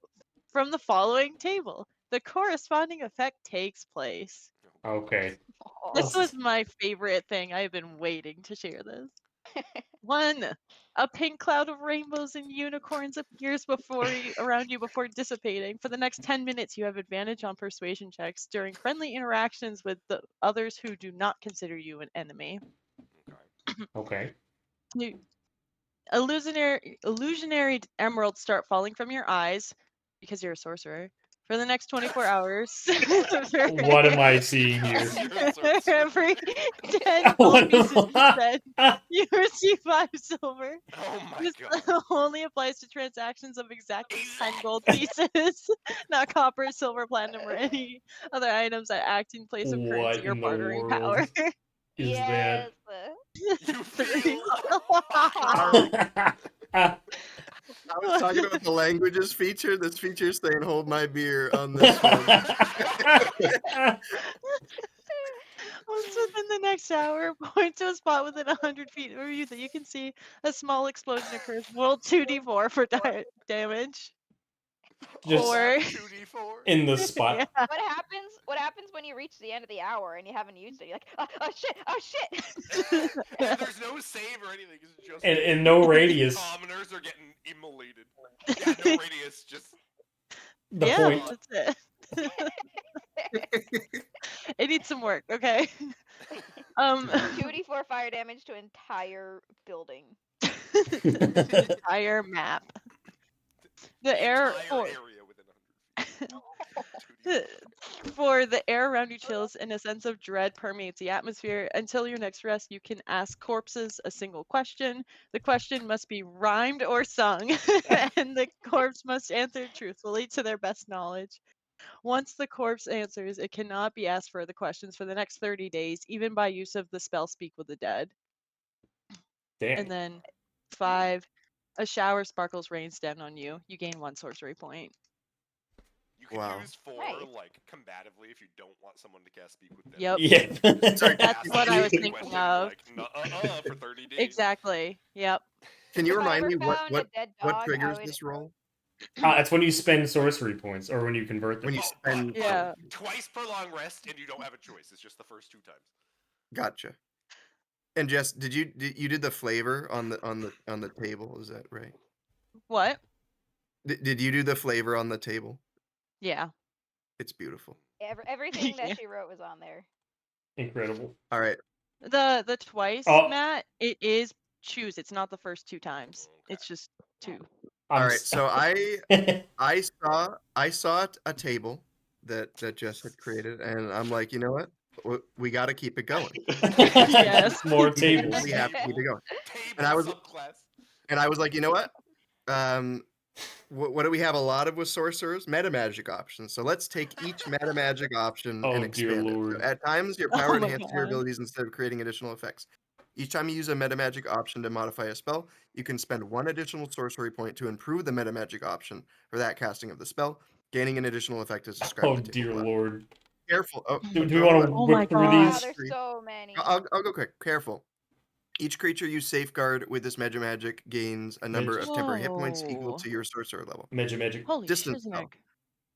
from the following table. The corresponding effect takes place. Okay. This was my favorite thing. I've been waiting to share this. 1. A pink cloud of rainbows and unicorns appears around you before dissipating. For the next 10 minutes, you have advantage on persuasion checks during friendly interactions with the others who do not consider you an enemy. Okay. Illusionary emeralds start falling from your eyes because you're a sorcerer. For the next 24 hours. What am I seeing here? Every 10 gold pieces you spend, you receive 5 silver. Oh my This god. only applies to transactions of exactly 10 gold pieces, not copper, silver, platinum, or any other items that act in place of currency What or in the bartering world power. is yes. You feel. that? I was talking about the languages feature. This feature is saying hold my beer on this one. Once within the next hour, point to a spot within 100 feet of you that you can see a small explosion occurs. Roll 2d4 for damage. Just Or 2d4. in the spot. yeah. What happens when you reach the end of the hour and you haven't used it? You're like, oh shit, oh shit. And there's no save or anything. It's just And no radius. commoners are getting immolated. Yeah, no radius. Just The yeah, point. that's it. It needs some work, okay? 2d4 fire damage to entire building. Entire map. The air entire area within 100 feet. 2d4. for the air around you chills and a sense of dread permeates the atmosphere. Until your next rest, you can ask corpses a single question. The question must be rhymed or sung, and the corpse must answer truthfully to their best knowledge. Once the corpse answers, it cannot be asked further questions for the next 30 days, even by use of the spell Speak with the Dead. Damn. And then 5, a shower sparkles rains down on you. You gain 1 sorcery point. You can Wow. use 4 Nice. like combatively if you don't want someone to cast Speak with Dead. Yep. Yeah. Sorry, That's what I was thinking Question, of. Like, for 30 days. Exactly. Yep. Can you If I remind ever me found a dead what dog, I triggers would- this roll? That's when you spend sorcery points, or when you convert them. When you Oh, spend Yeah. Twice per long rest, and you don't have a choice. It's just the first 2 times. Gotcha. And Jess, did you did the flavor on the table? Is that right? What? Did you do the flavor on the table? Yeah. It's beautiful. Everything that Yeah. she wrote was on there. Incredible. All right. The twice, Oh. Matt, it is choose. It's not the first 2 times. Okay. It's just 2. All right. So I saw a table that Jess had created, and I'm like, you know what? We got to keep it going. Yes. More We tables. absolutely have to keep it going. Table And I was- subclass. And I was like, you know what? What do we have a lot of with sorcerers? Meta magic options. So let's take each meta magic option Oh, and dear expand it. Lord. So at times, your Oh power my enhances your God. abilities instead of creating additional effects. Each time you use a meta magic option to modify a spell, you can spend 1 additional sorcery point to improve the meta magic option for that casting of the spell, gaining an additional effect as described Oh, in the table dear below. Lord. Careful. Oh, Do we hold want on. to Oh my whip through God. Wow, these? there's so many. I'll go quick. Careful. Each creature you safeguard with this meta magic gains a number of temporary hit points equal Whoa. to your sorcerer level. Magic. Holy Distance spell. shiznick.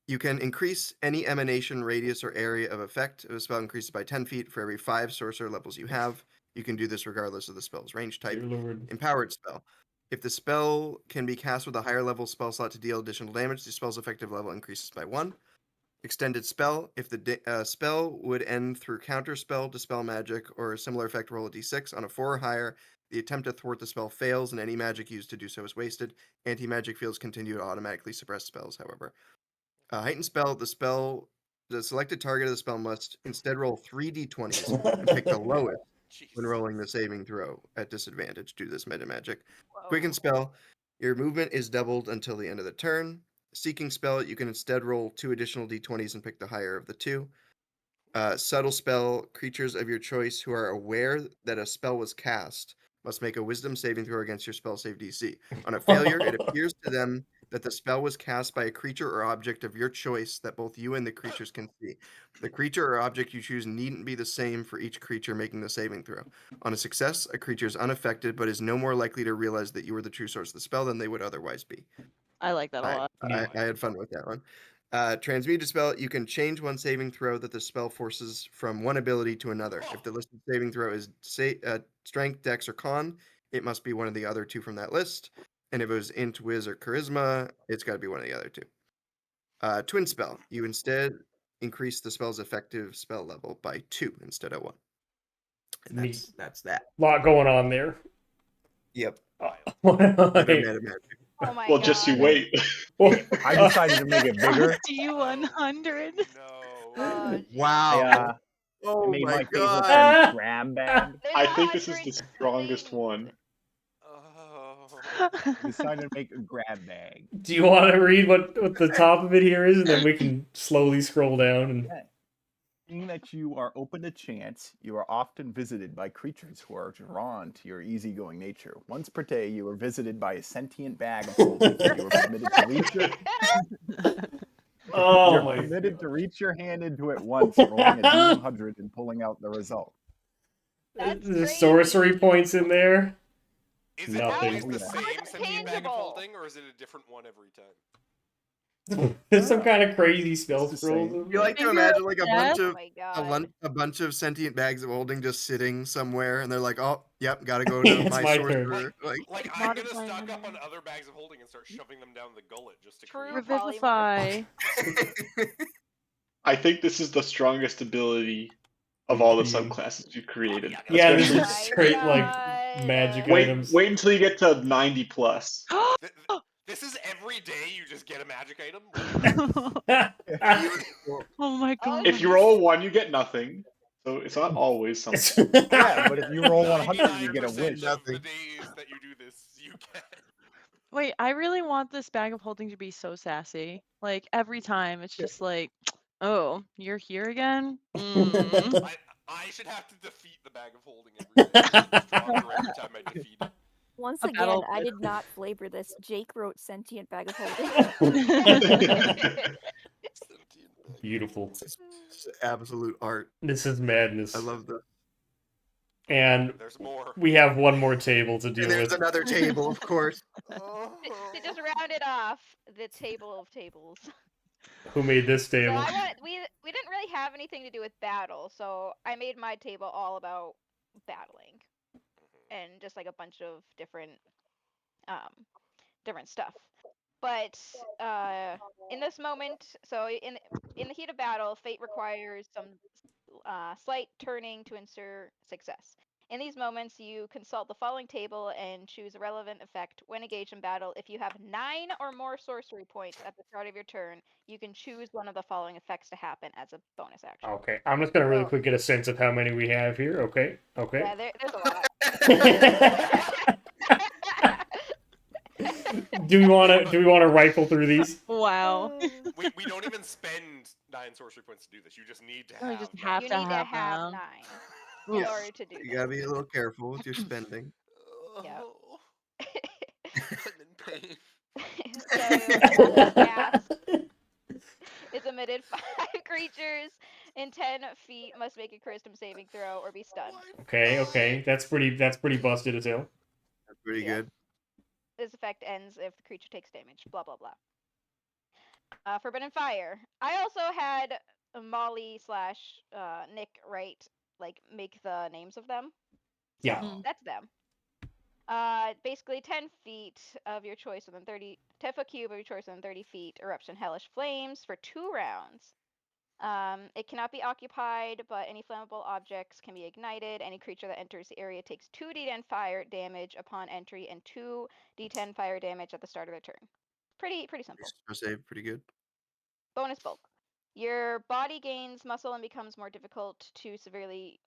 You can increase any emanation, radius, or area of effect of a spell increases by 10 feet for every 5 sorcerer levels you have. You can do this regardless of the spell's range type. Dear Lord. Empowered spell. If the spell can be cast with a higher level spell slot to deal additional damage, the spell's effective level increases by 1. Extended spell. If the spell would end through counter spell, dispel magic, or a similar effect, roll a d6. On a 4 or higher, the attempt to thwart the spell fails, and any magic used to do so is wasted. Anti-magic fields continue to automatically suppress spells, however. Heightened spell. The selected target of the spell must instead roll 3 d20s and pick the lowest Jeez. when rolling the saving throw at disadvantage due to this meta magic. Whoa. Quicken spell. Your movement is doubled until the end of the turn. Seeking spell. You can instead roll 2 additional d20s and pick the higher of the 2. Subtle spell. Creatures of your choice who are aware that a spell was cast must make a wisdom saving throw against your spell save DC. On a failure, it appears to them that the spell was cast by a creature or object of your choice that both you and the creatures can see. The creature or object you choose needn't be the same for each creature making the saving throw. On a success, a creature is unaffected but is no more likely to realize that you were the true source of the spell than they would otherwise be. I like that a lot. I had fun with that one. Transmute spell. You can change one saving throw that the spell forces from one ability to another. If the listed saving throw is strength, dex, or con, it must be one of the other 2 from that list. And if it was int, whiz, or charisma, it's got to be one of the other 2. Twin spell. You instead increase the spell's effective spell level by 2 instead of 1. And Neat. that's that. Lot going on there. Yep. Never Never meta magic. Oh my Well, God. just you wait. I decided to make it bigger. D100. No. Wow. I Oh made my my favorite god. thing grab bag. There's I think this is 100 the strongest things. one. Oh. I decided to make a grab bag. Do you want to read what the top of it here is, and then we can slowly scroll down? And Yeah. Being that you are open to chance, you are often visited by creatures who are drawn to your easygoing nature. Once per day, you are visited by a sentient bag of holding. You are permitted to reach your oh You're my permitted to reach your hand into it once, rolling a D100 and pulling out the result. That's There's crazy. sorcery points in there. Is it Nothing. always the Yeah. same How is it sentient bag of tangible? holding, or is it a different one every time? There's some kind of crazy spell the scrolls. same. in You like to Finger imagine of like a death? bunch Oh of my God. a bunch of sentient bags of holding just sitting somewhere, and they're like, "Oh, yep, gotta go It's to my my turn. sorcerer." Like, Like I'm gonna Modify stock up them. on other bags of holding and start shoving them down the gullet just to True create. polymorph. Revivify. I think this is the strongest ability of all the Mhm. subclasses you created. Yeah, this Especially is straight like God. magic wait items. wait until you get to 90 plus. This is every day you just get a magic item. Oh my Oh, god. If you roll 1, you get nothing. So it's not always something. Yeah, but if you roll 100, you get a 99% wish. of the Nothing. days that you do this, you get. Wait, I really want this bag of holding to be so sassy. Like every time it's just like, oh, you're here again? Mm. I should have to defeat the bag of holding every day. It gets stronger every time I defeat it. Once A again, battle I bit. did not flavor this. Jake wrote sentient bag of holding. Beautiful. It's absolute art. This is madness. I love that. And There's more. we have one more table to deal And there's with. another table, of course. To just round it off, the table of tables. Who made this So table? we didn't really have anything to do with battle, so I made my table all about battling, and just like a bunch of different different stuff. But in this moment, so in the heat of battle, fate requires some slight turning to ensure success. In these moments, you consult the following table and choose a relevant effect when engaged in battle. If you have 9 or more sorcery points at the start of your turn, you can choose one of the following effects to happen as a bonus action. Okay, I'm just gonna really So- quick get a sense of how many we have here. Okay. Yeah, there's a lot. Do we want to rifle through these? Wow. We don't even spend 9 sorcery points to do this. You just need to No, have. you just nine. have You to need to have have them. 9 in Oof. order to do You this. gotta be a little careful with your spending. Yep. I'm in pain. So, gas is emitted. 5 creatures in 10 feet must make a charisma saving throw or be stunned. Okay, that's pretty busted as hell. That's pretty Yeah. good. This effect ends if the creature takes damage. Blah blah blah. Forbidden Fire. I also had Molly / Nick write make the names of them. So Yeah. that's them. Basically 10 feet of your choice within 30, 10 foot cube of your choice within 30 feet. Eruption Hellish Flames for 2 rounds. It cannot be occupied, but any flammable objects can be ignited. Any creature that enters the area takes 2d10 fire damage upon entry and 2d10 fire damage at the start of their turn. Pretty simple. Charisma save, pretty good. Bonus bulk. Your body gains muscle and becomes more difficult to severely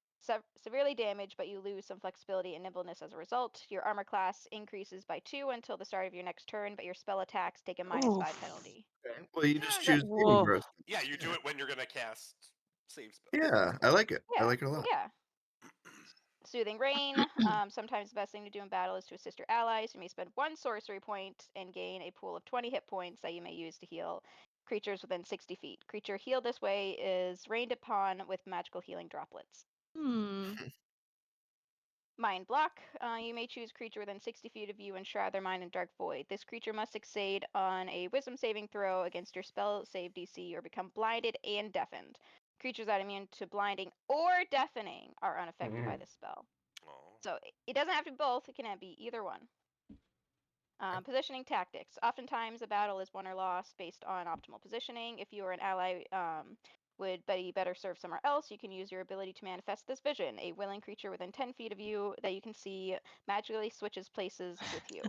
damage, but you lose some flexibility and nimbleness as a result. Your armor class increases by 2 until the start of your next turn, but your spell attacks take a -5 penalty. Well, you just Yeah, choose Whoa. saving throws. Yeah, you do it when you're gonna cast save spell. Yeah, I like it. I Yeah, like it a lot. Yeah. Soothing Rain. Sometimes the best thing to do in battle is to assist your allies. You may spend 1 sorcery point and gain a pool of 20 hit points that you may use to heal creatures within 60 feet. Creature healed this way is rained upon with magical healing droplets. Mind Block. You may choose creature within 60 feet of you and shroud their mind in dark void. This creature must succeed on a wisdom saving throw against your spell save DC or become blinded and deafened. Creatures that are immune to blinding or deafening are unaffected by this spell. Oh. So it doesn't have to be both. It can be either one. Positioning tactics. Oftentimes, a battle is won or lost based on optimal positioning. If you or an ally would be better served somewhere else, you can use your ability to manifest this vision. A willing creature within 10 feet of you that you can see magically switches places with you.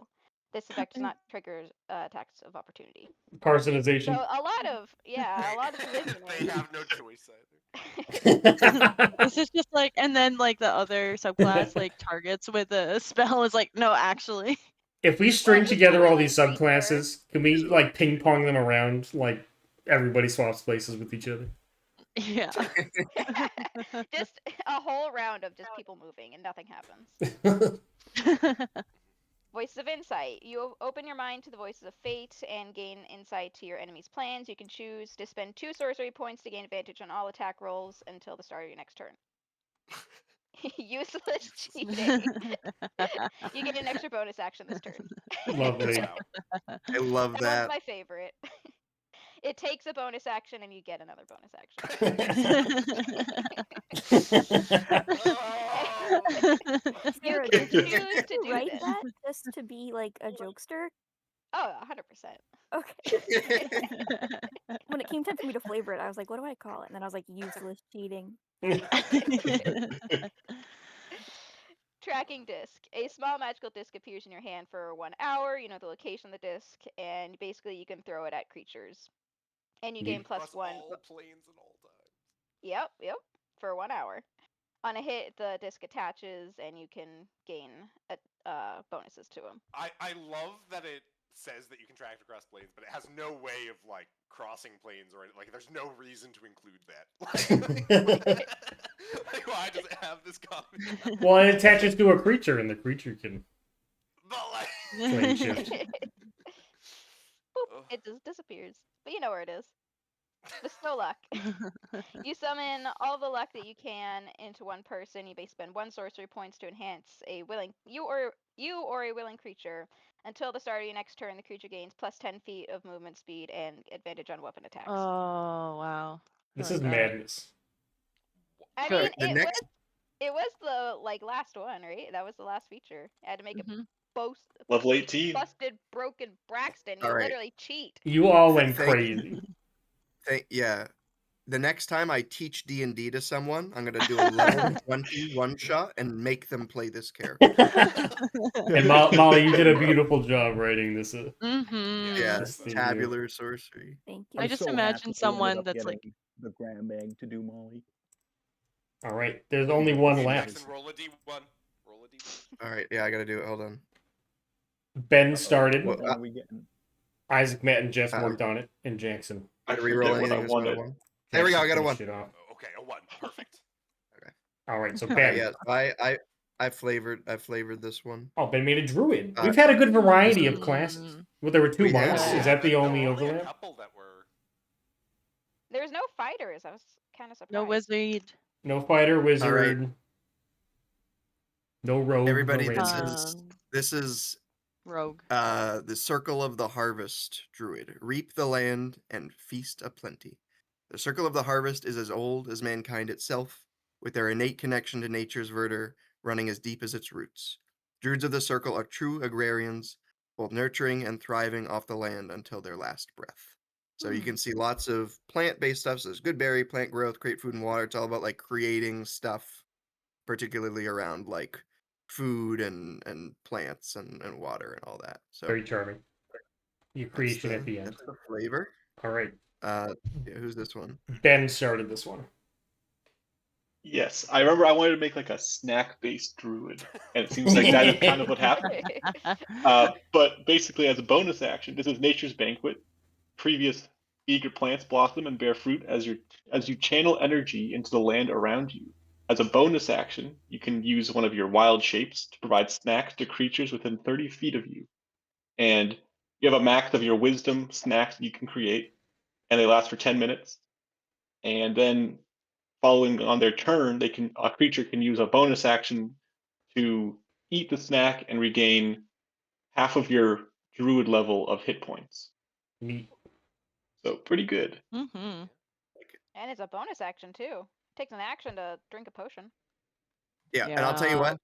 This effect does not trigger attacks of opportunity. Personalization. So a lot of positioning. They have no choice either. This is just like, and then like the other subclass like targets with a spell is like, no, actually. If we string Well, just together a all these willing creature. subclasses, can we like ping pong them around like everybody swaps places with each other? Yeah. Just a whole round of just people moving and nothing happens. Voices of Insight. You open your mind to the voices of fate and gain insight to your enemy's plans. You can choose to spend 2 sorcery points to gain advantage on all attack rolls until the start of your next turn. Useless cheating. You get an extra bonus action this turn. Lovely. Wow. I love That that. one's my favorite. It takes a bonus action and you get another bonus action. You Sarah, can did you choose to do write this. that just to be like a jokester? Oh, 100%. Okay. When it came time for me to flavor it, I was like, what do I call it? And then I was like, useless cheating. Tracking disc. A small magical disc appears in your hand for 1 hour. You know the location of the disc, and basically you can throw it at creatures. And you gain Across +1. all planes and all times. Yep. For 1 hour. On a hit, the disc attaches, and you can gain bonuses to them. I love that it says that you can track across planes, but it has no way of like crossing planes or like. There's no reason to include that. Like, why does it have this comment? Well, it attaches to a creature, and the creature can But like, plane shift. Boop, it just disappears. But you know where it is. Bestow luck. You summon all the luck that you can into one person. You may spend 1 sorcery points to enhance a willing you or a willing creature. Until the start of your next turn, the creature gains +10 feet of movement speed and advantage on weapon attacks. Oh wow. This I is like that. madness. I Good. mean, The it next- was the last one, right? That was the last feature. I had to make Mhm. a Level 18. busted, broken Braxton. You All right. literally cheat. You all went Thank- crazy. Yeah. the next time I teach D&D to someone, I'm gonna do a level 20 one shot and make them play this character. And Molly, you did a beautiful job writing this. Mm-hmm. Yeah, This thing tabular sorcery. Thank I you. just so imagine happy you ended someone up that's like, getting the grab bag to do Molly. All right, there's only one Hey, left. Jackson, roll a d1. Roll a d1. All right, yeah, I gotta do it. Hold on. Ben started. What one are we getting? Isaac, Matt, and Jess Uh, worked on it, and Jackson. I I reroll forget what I anything. Is what I wanted. want. There we go. I got a Jackson 1. finished it off. Okay, a 1. Perfect. All right, so All right, Ben. yeah. I flavored this one. Oh, Ben made a druid. Uh, We've had a good variety of classes. Well, there were 2 We have, monks. yeah. Is that the There were only a overlap? couple that were. There's no fighters. I was kind of surprised. no wizard. No fighter, wizard. right. No rogue. Everybody, no this ranger. is this is Rogue. the Circle of the Harvest druid. Reap the land and feast aplenty. The Circle of the Harvest is as old as mankind itself, with their innate connection to nature's verdure running as deep as its roots. Druids of the Circle are true agrarians, both nurturing and thriving off the land until their last breath. So you can see lots of plant-based stuff. So there's good berry, plant growth, create food and water. It's all about like creating stuff, particularly around like food and plants and water and all that. So Very charming. Your creation at the end. that's the flavor. All right, Yeah, who's this one? Ben started this one. Yes, I remember I wanted to make like a snack-based druid, and it seems like that is kind of what happened. But basically, as a bonus action, this is Nature's Banquet. Previous eager plants blossom and bear fruit as you channel energy into the land around you. As a bonus action, you can use one of your wild shapes to provide snacks to creatures within 30 feet of you. And you have a max of your wisdom snacks you can create, and they last for 10 minutes. And then following on their turn, a creature can use a bonus action to eat the snack and regain half of your druid level of hit points. Neat. So pretty good. Mm-hmm. And it's a bonus action too. Takes an action to drink a potion. Yeah, and I'll tell you Yeah. what,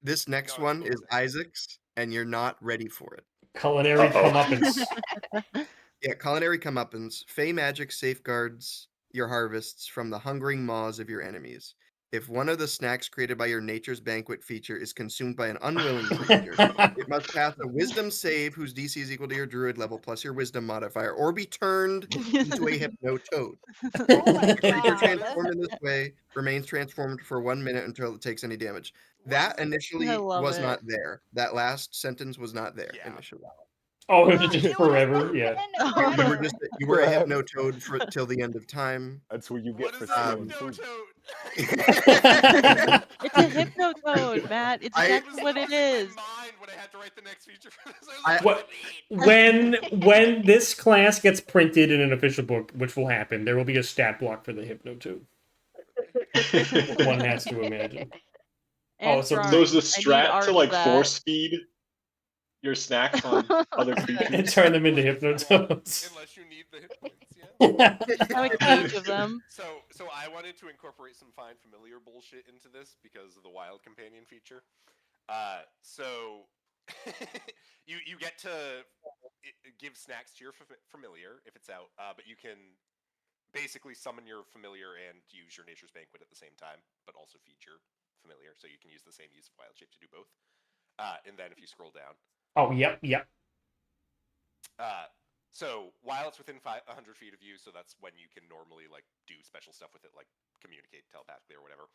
this next No, one it's is Isaac's, and you're not ready for it. Culinary Uh-oh. comeuppance. Yeah, culinary comeuppance. Fey magic safeguards your harvests from the hungering maws of your enemies. If one of the snacks created by your Nature's Banquet feature is consumed by an unwilling creature, it must pass a wisdom save whose DC is equal to your druid level plus your wisdom modifier, or be turned into a hypno toad. Oh my A creature god. transformed in this way remains transformed for 1 minute until it takes any damage. That initially I love was it. not there. That last sentence was not there Yeah. initially. Oh, it was It just was forever. been Yeah. forever. You were a Forever. hypno toad till the end of time. That's what you What get is for a stealing hypno food. toad? It's a hypno toad, Matt. It's I- exactly what it is. In my mind when I had to write the next feature for this. I was like, What- what does it mean? when this class gets printed in an official book, which will happen, there will be a stat block for the Hypno too. One has to imagine. And Oh, so- drawing. So is the I need strat art to of like that. force feed your snacks on other And creatures? turn them into Hypno toads. Unless you need the hit points, yeah. Have a cage of them. So I wanted to incorporate some fine familiar bullshit into this because of the wild companion feature. So you get to give snacks to your familiar if it's out, but you can basically summon your familiar and use your Nature's Banquet at the same time, but also feed your familiar. So you can use the same use of wild shape to do both. And then if you scroll down, Oh, yep. so while it's within 100 feet of you, so that's when you can normally like do special stuff with it, like communicate telepathically or whatever.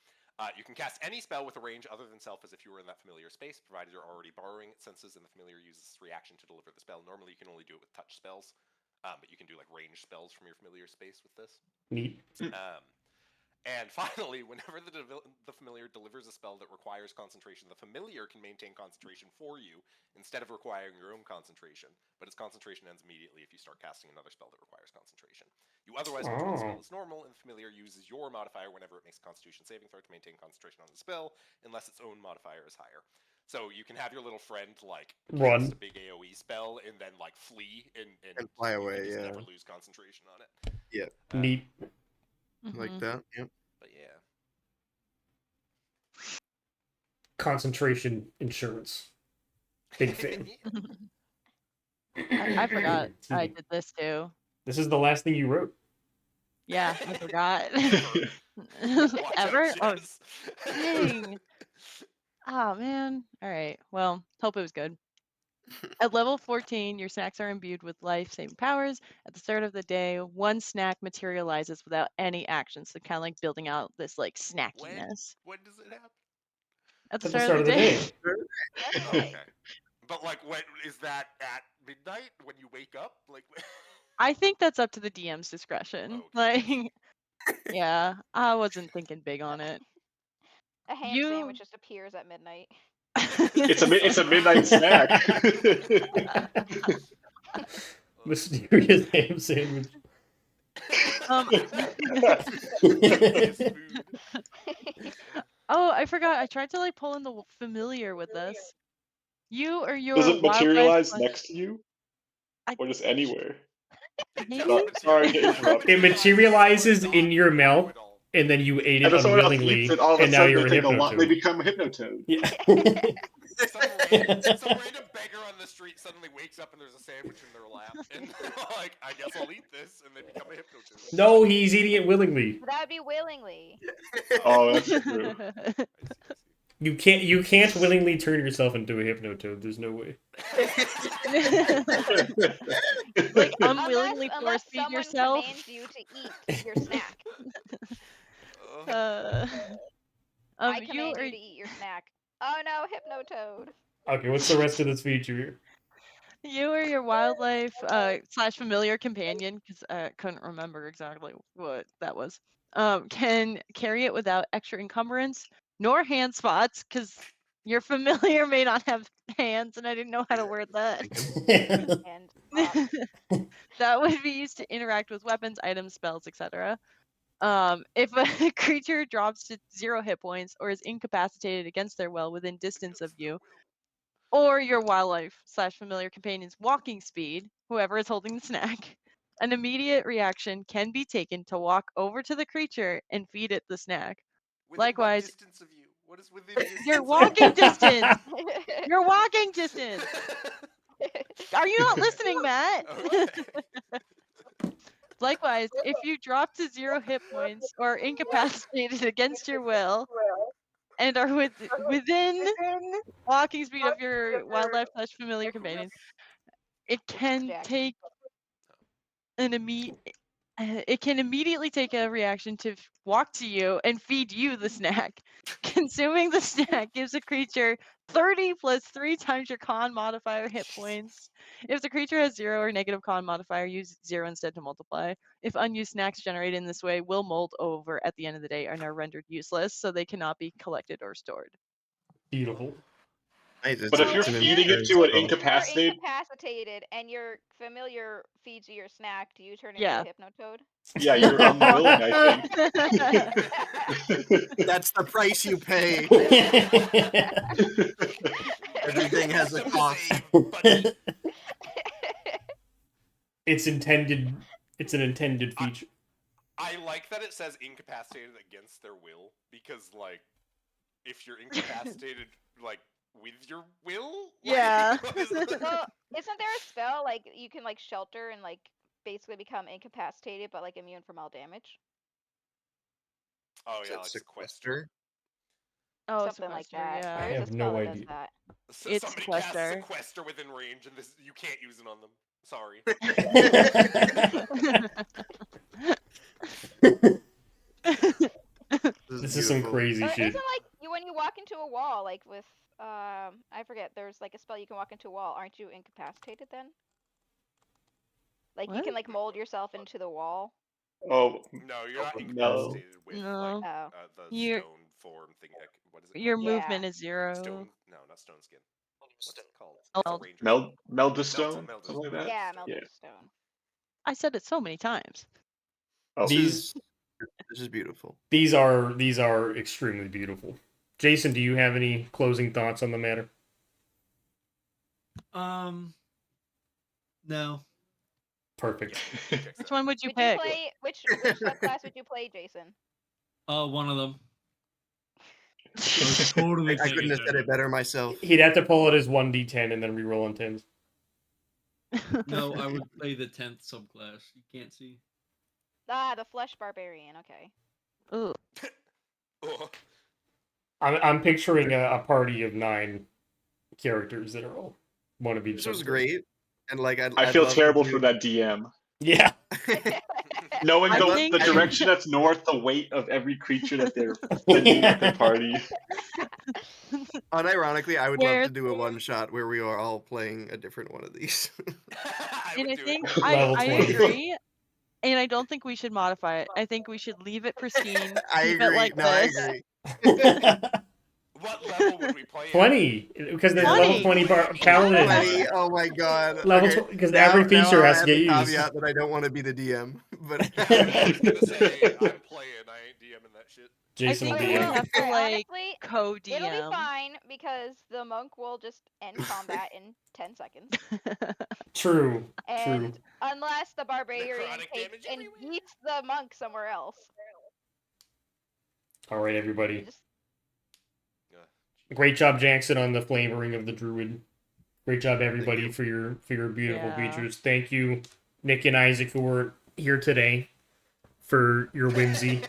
You can cast any spell with a range other than self as if you were in that familiar space, provided you're already borrowing its senses and the familiar uses its reaction to deliver the spell. Normally you can only do it with touch spells, but you can do like range spells from your familiar space with this. Neat. And finally, whenever the familiar delivers a spell that requires concentration, the familiar can maintain concentration for you instead of requiring your own concentration, but its concentration ends immediately if you start casting another spell that requires concentration. You otherwise control the spell as normal, and the familiar uses your modifier whenever it makes a Constitution saving throw to maintain concentration on the spell, unless its own modifier is higher. So you can have your little friend like Run. cast a big AoE spell and then like flee and fly you away, can just yeah. never lose concentration on it. Yeah. Neat. Like that. Yep. But yeah. Concentration insurance. Big fan. I forgot I did this too. This is the last thing you wrote. Yeah, I forgot. Watch Ever? out, Oh, Jess. dang. Oh, man. All right. Well, hope it was good. At level 14, your snacks are imbued with life-saving powers. At the start of the day, one snack materializes without any action. So kind of like building out this like snackiness. When does it happen? At the At the start of the day. Oh, okay. But like, when is that at midnight when you wake up? Like, I think that's up to the DM's discretion. Okay. Like, yeah, I wasn't thinking big on it. A ham You- sandwich just appears at midnight. It's a midnight snack. Mysterious ham sandwich. Curious food. Oh, I forgot. I tried to like pull in the familiar with this. You or your Does it wildlife materialize slash- next to you, or just anywhere? Maybe? Sorry to interrupt. It materializes in your mouth, and then you ate And it if someone else unwillingly, eats it, all of a and now sudden you're a they take a lot. They hypnotoad. become a hypnotoad. Yeah. Some random beggar on the street suddenly wakes up and there's a sandwich in their lap, and they're like, I guess I'll eat this, and they become a hypnotoad. No, he's eating it willingly. That would be willingly. Oh, that's true. I see. You can't willingly turn yourself into a hypnotoad. There's no way. Like unwillingly unless force feed someone yourself. commands you to eat your snack. I You command or you to eat your snack. Oh no, hypnotoad. Okay, what's the rest of this feature here? you or your wildlife slash familiar companion, because I couldn't remember exactly what that was, can carry it without extra encumbrance nor hand spots, because your familiar may not have hands, and I didn't know how to word that. And That would be used to interact with weapons, items, spells, etc. If a creature drops to 0 hit points or is incapacitated against their will within distance of you, or your wildlife slash familiar companion's walking speed, whoever is holding the snack, an immediate reaction can be taken to walk over to the creature and feed it the snack. Within Likewise, what distance of you? What is within distance? your walking distance. Your walking distance. Are you not listening, Matt? Likewise, if you drop to 0 hit points or incapacitated against your will and are within walking speed of your wildlife slash familiar companion, it can take it can immediately take a reaction to walk to you and feed you the snack. Consuming the snack gives a creature 30 plus 3 times your con modifier hit points. If the creature has 0 or negative con modifier, use 0 instead to multiply. If unused snacks generated in this way will mold over at the end of the day and are rendered useless, so they cannot be collected or stored. Beautiful. But if you're feeding it to an incapacitated, you're incapacitated and your familiar feeds you your snack, do you turn into Yeah. a hypnotoad? yeah, you're unwilling, I think. That's the price you pay. Everything has a cost. It's intended. It's an intended feature. I like that it says incapacitated against their will, because like, if you're incapacitated like with your will, Yeah. Like, what is that? Well, isn't there a spell like you can like shelter and like basically become incapacitated but like immune from all damage? Oh Is yeah, it like sequester. Oh, Something like sequester, that. yeah. I There's a have spell no that does idea. that. It's Somebody casts sequester. sequester within range, and this you can't use it on them. Sorry. This is some crazy Or shit. isn't like when you walk into a wall, like with I forget, there's like a spell you can walk into a wall. Aren't you incapacitated then? Like you What? can like mold yourself into the wall. Oh, No, you're not No. incapacitated with No. like Oh. the You're- stone form thing. What is it? Your called? Yeah. movement is 0. Stone? No, not stone skin. What's it called? Meld. It's a ranger. Meldstone, Meld- something like that. Yeah, melted Yeah. stone. I said it so many times. Oh, These This is beautiful. these are extremely beautiful. Jason, do you have any closing thoughts on the matter? No. Perfect. Which one would you Would you pick? play which subclass would you play, Jason? One of them. I was totally I couldn't have thinking said it better myself. He'd have to pull it as 1d10 and then re-roll on 10s. No, I would play the 10th subclass. You can't see. the flesh barbarian. Okay. Ooh. Oh, I'm picturing a party of 9 characters that are all one of each. This was subclass. great, and like I I'd feel love to terrible do- for that DM. Yeah. Knowing I the, think- the direction that's north, the weight of every creature that they're sending with their party. Unironically, I would love Where- to do a one shot where we are all playing a different one of these. I And would I do think it. Level I 20. agree. And I don't think we should modify it. I think we should leave it pristine. I keep agree. it like No, I this. agree. What level would we play? at? 20, because there's 20. level 20 paladin. 20, oh my god. Level Okay, because now- every now feature I'll has to add get the used. caveat that I don't want to be the DM, but Yeah, I was gonna say I'm playing. I ain't DMing that shit. Jason I will think be we in. have to like Honestly, co-DM. it'll be fine because the monk will just end combat in 10 seconds. True. And unless the barbarian Necrotic takes damage and everywhere. beats the monk somewhere else. All right, everybody. Just Great job, Jackson, on the flavoring of the druid. Great job, everybody, you. for your beautiful Yeah. features. Thank you, Nick and Isaac, who were here today, for your whimsy.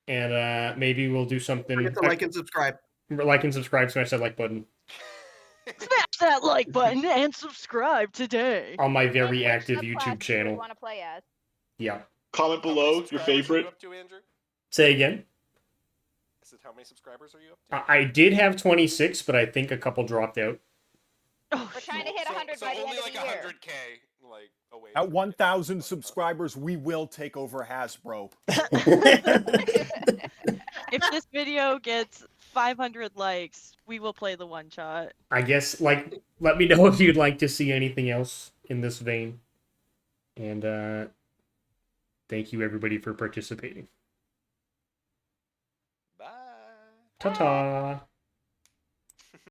And maybe we'll do something. forget to like and subscribe. Like and subscribe. Smash that like button Smash that like button and subscribe today. on my think very which active subclass YouTube you would channel. want to play as. Yeah. Comment How many below your subscribers are you favorite. up to, Andrew? Say again. I said, how many subscribers are you up to? I did have 26, but I think a couple dropped out. Oh, We're trying to shit. hit 100 so by the only end of like the year. 100K, like away. At from 1,000 getting subscribers, we will take over Hasbro. If this video gets 500 likes, we will play the one shot. I guess, let me know if you'd like to see anything else in this vein. And thank you, everybody, for participating. Bye. Ta-ta!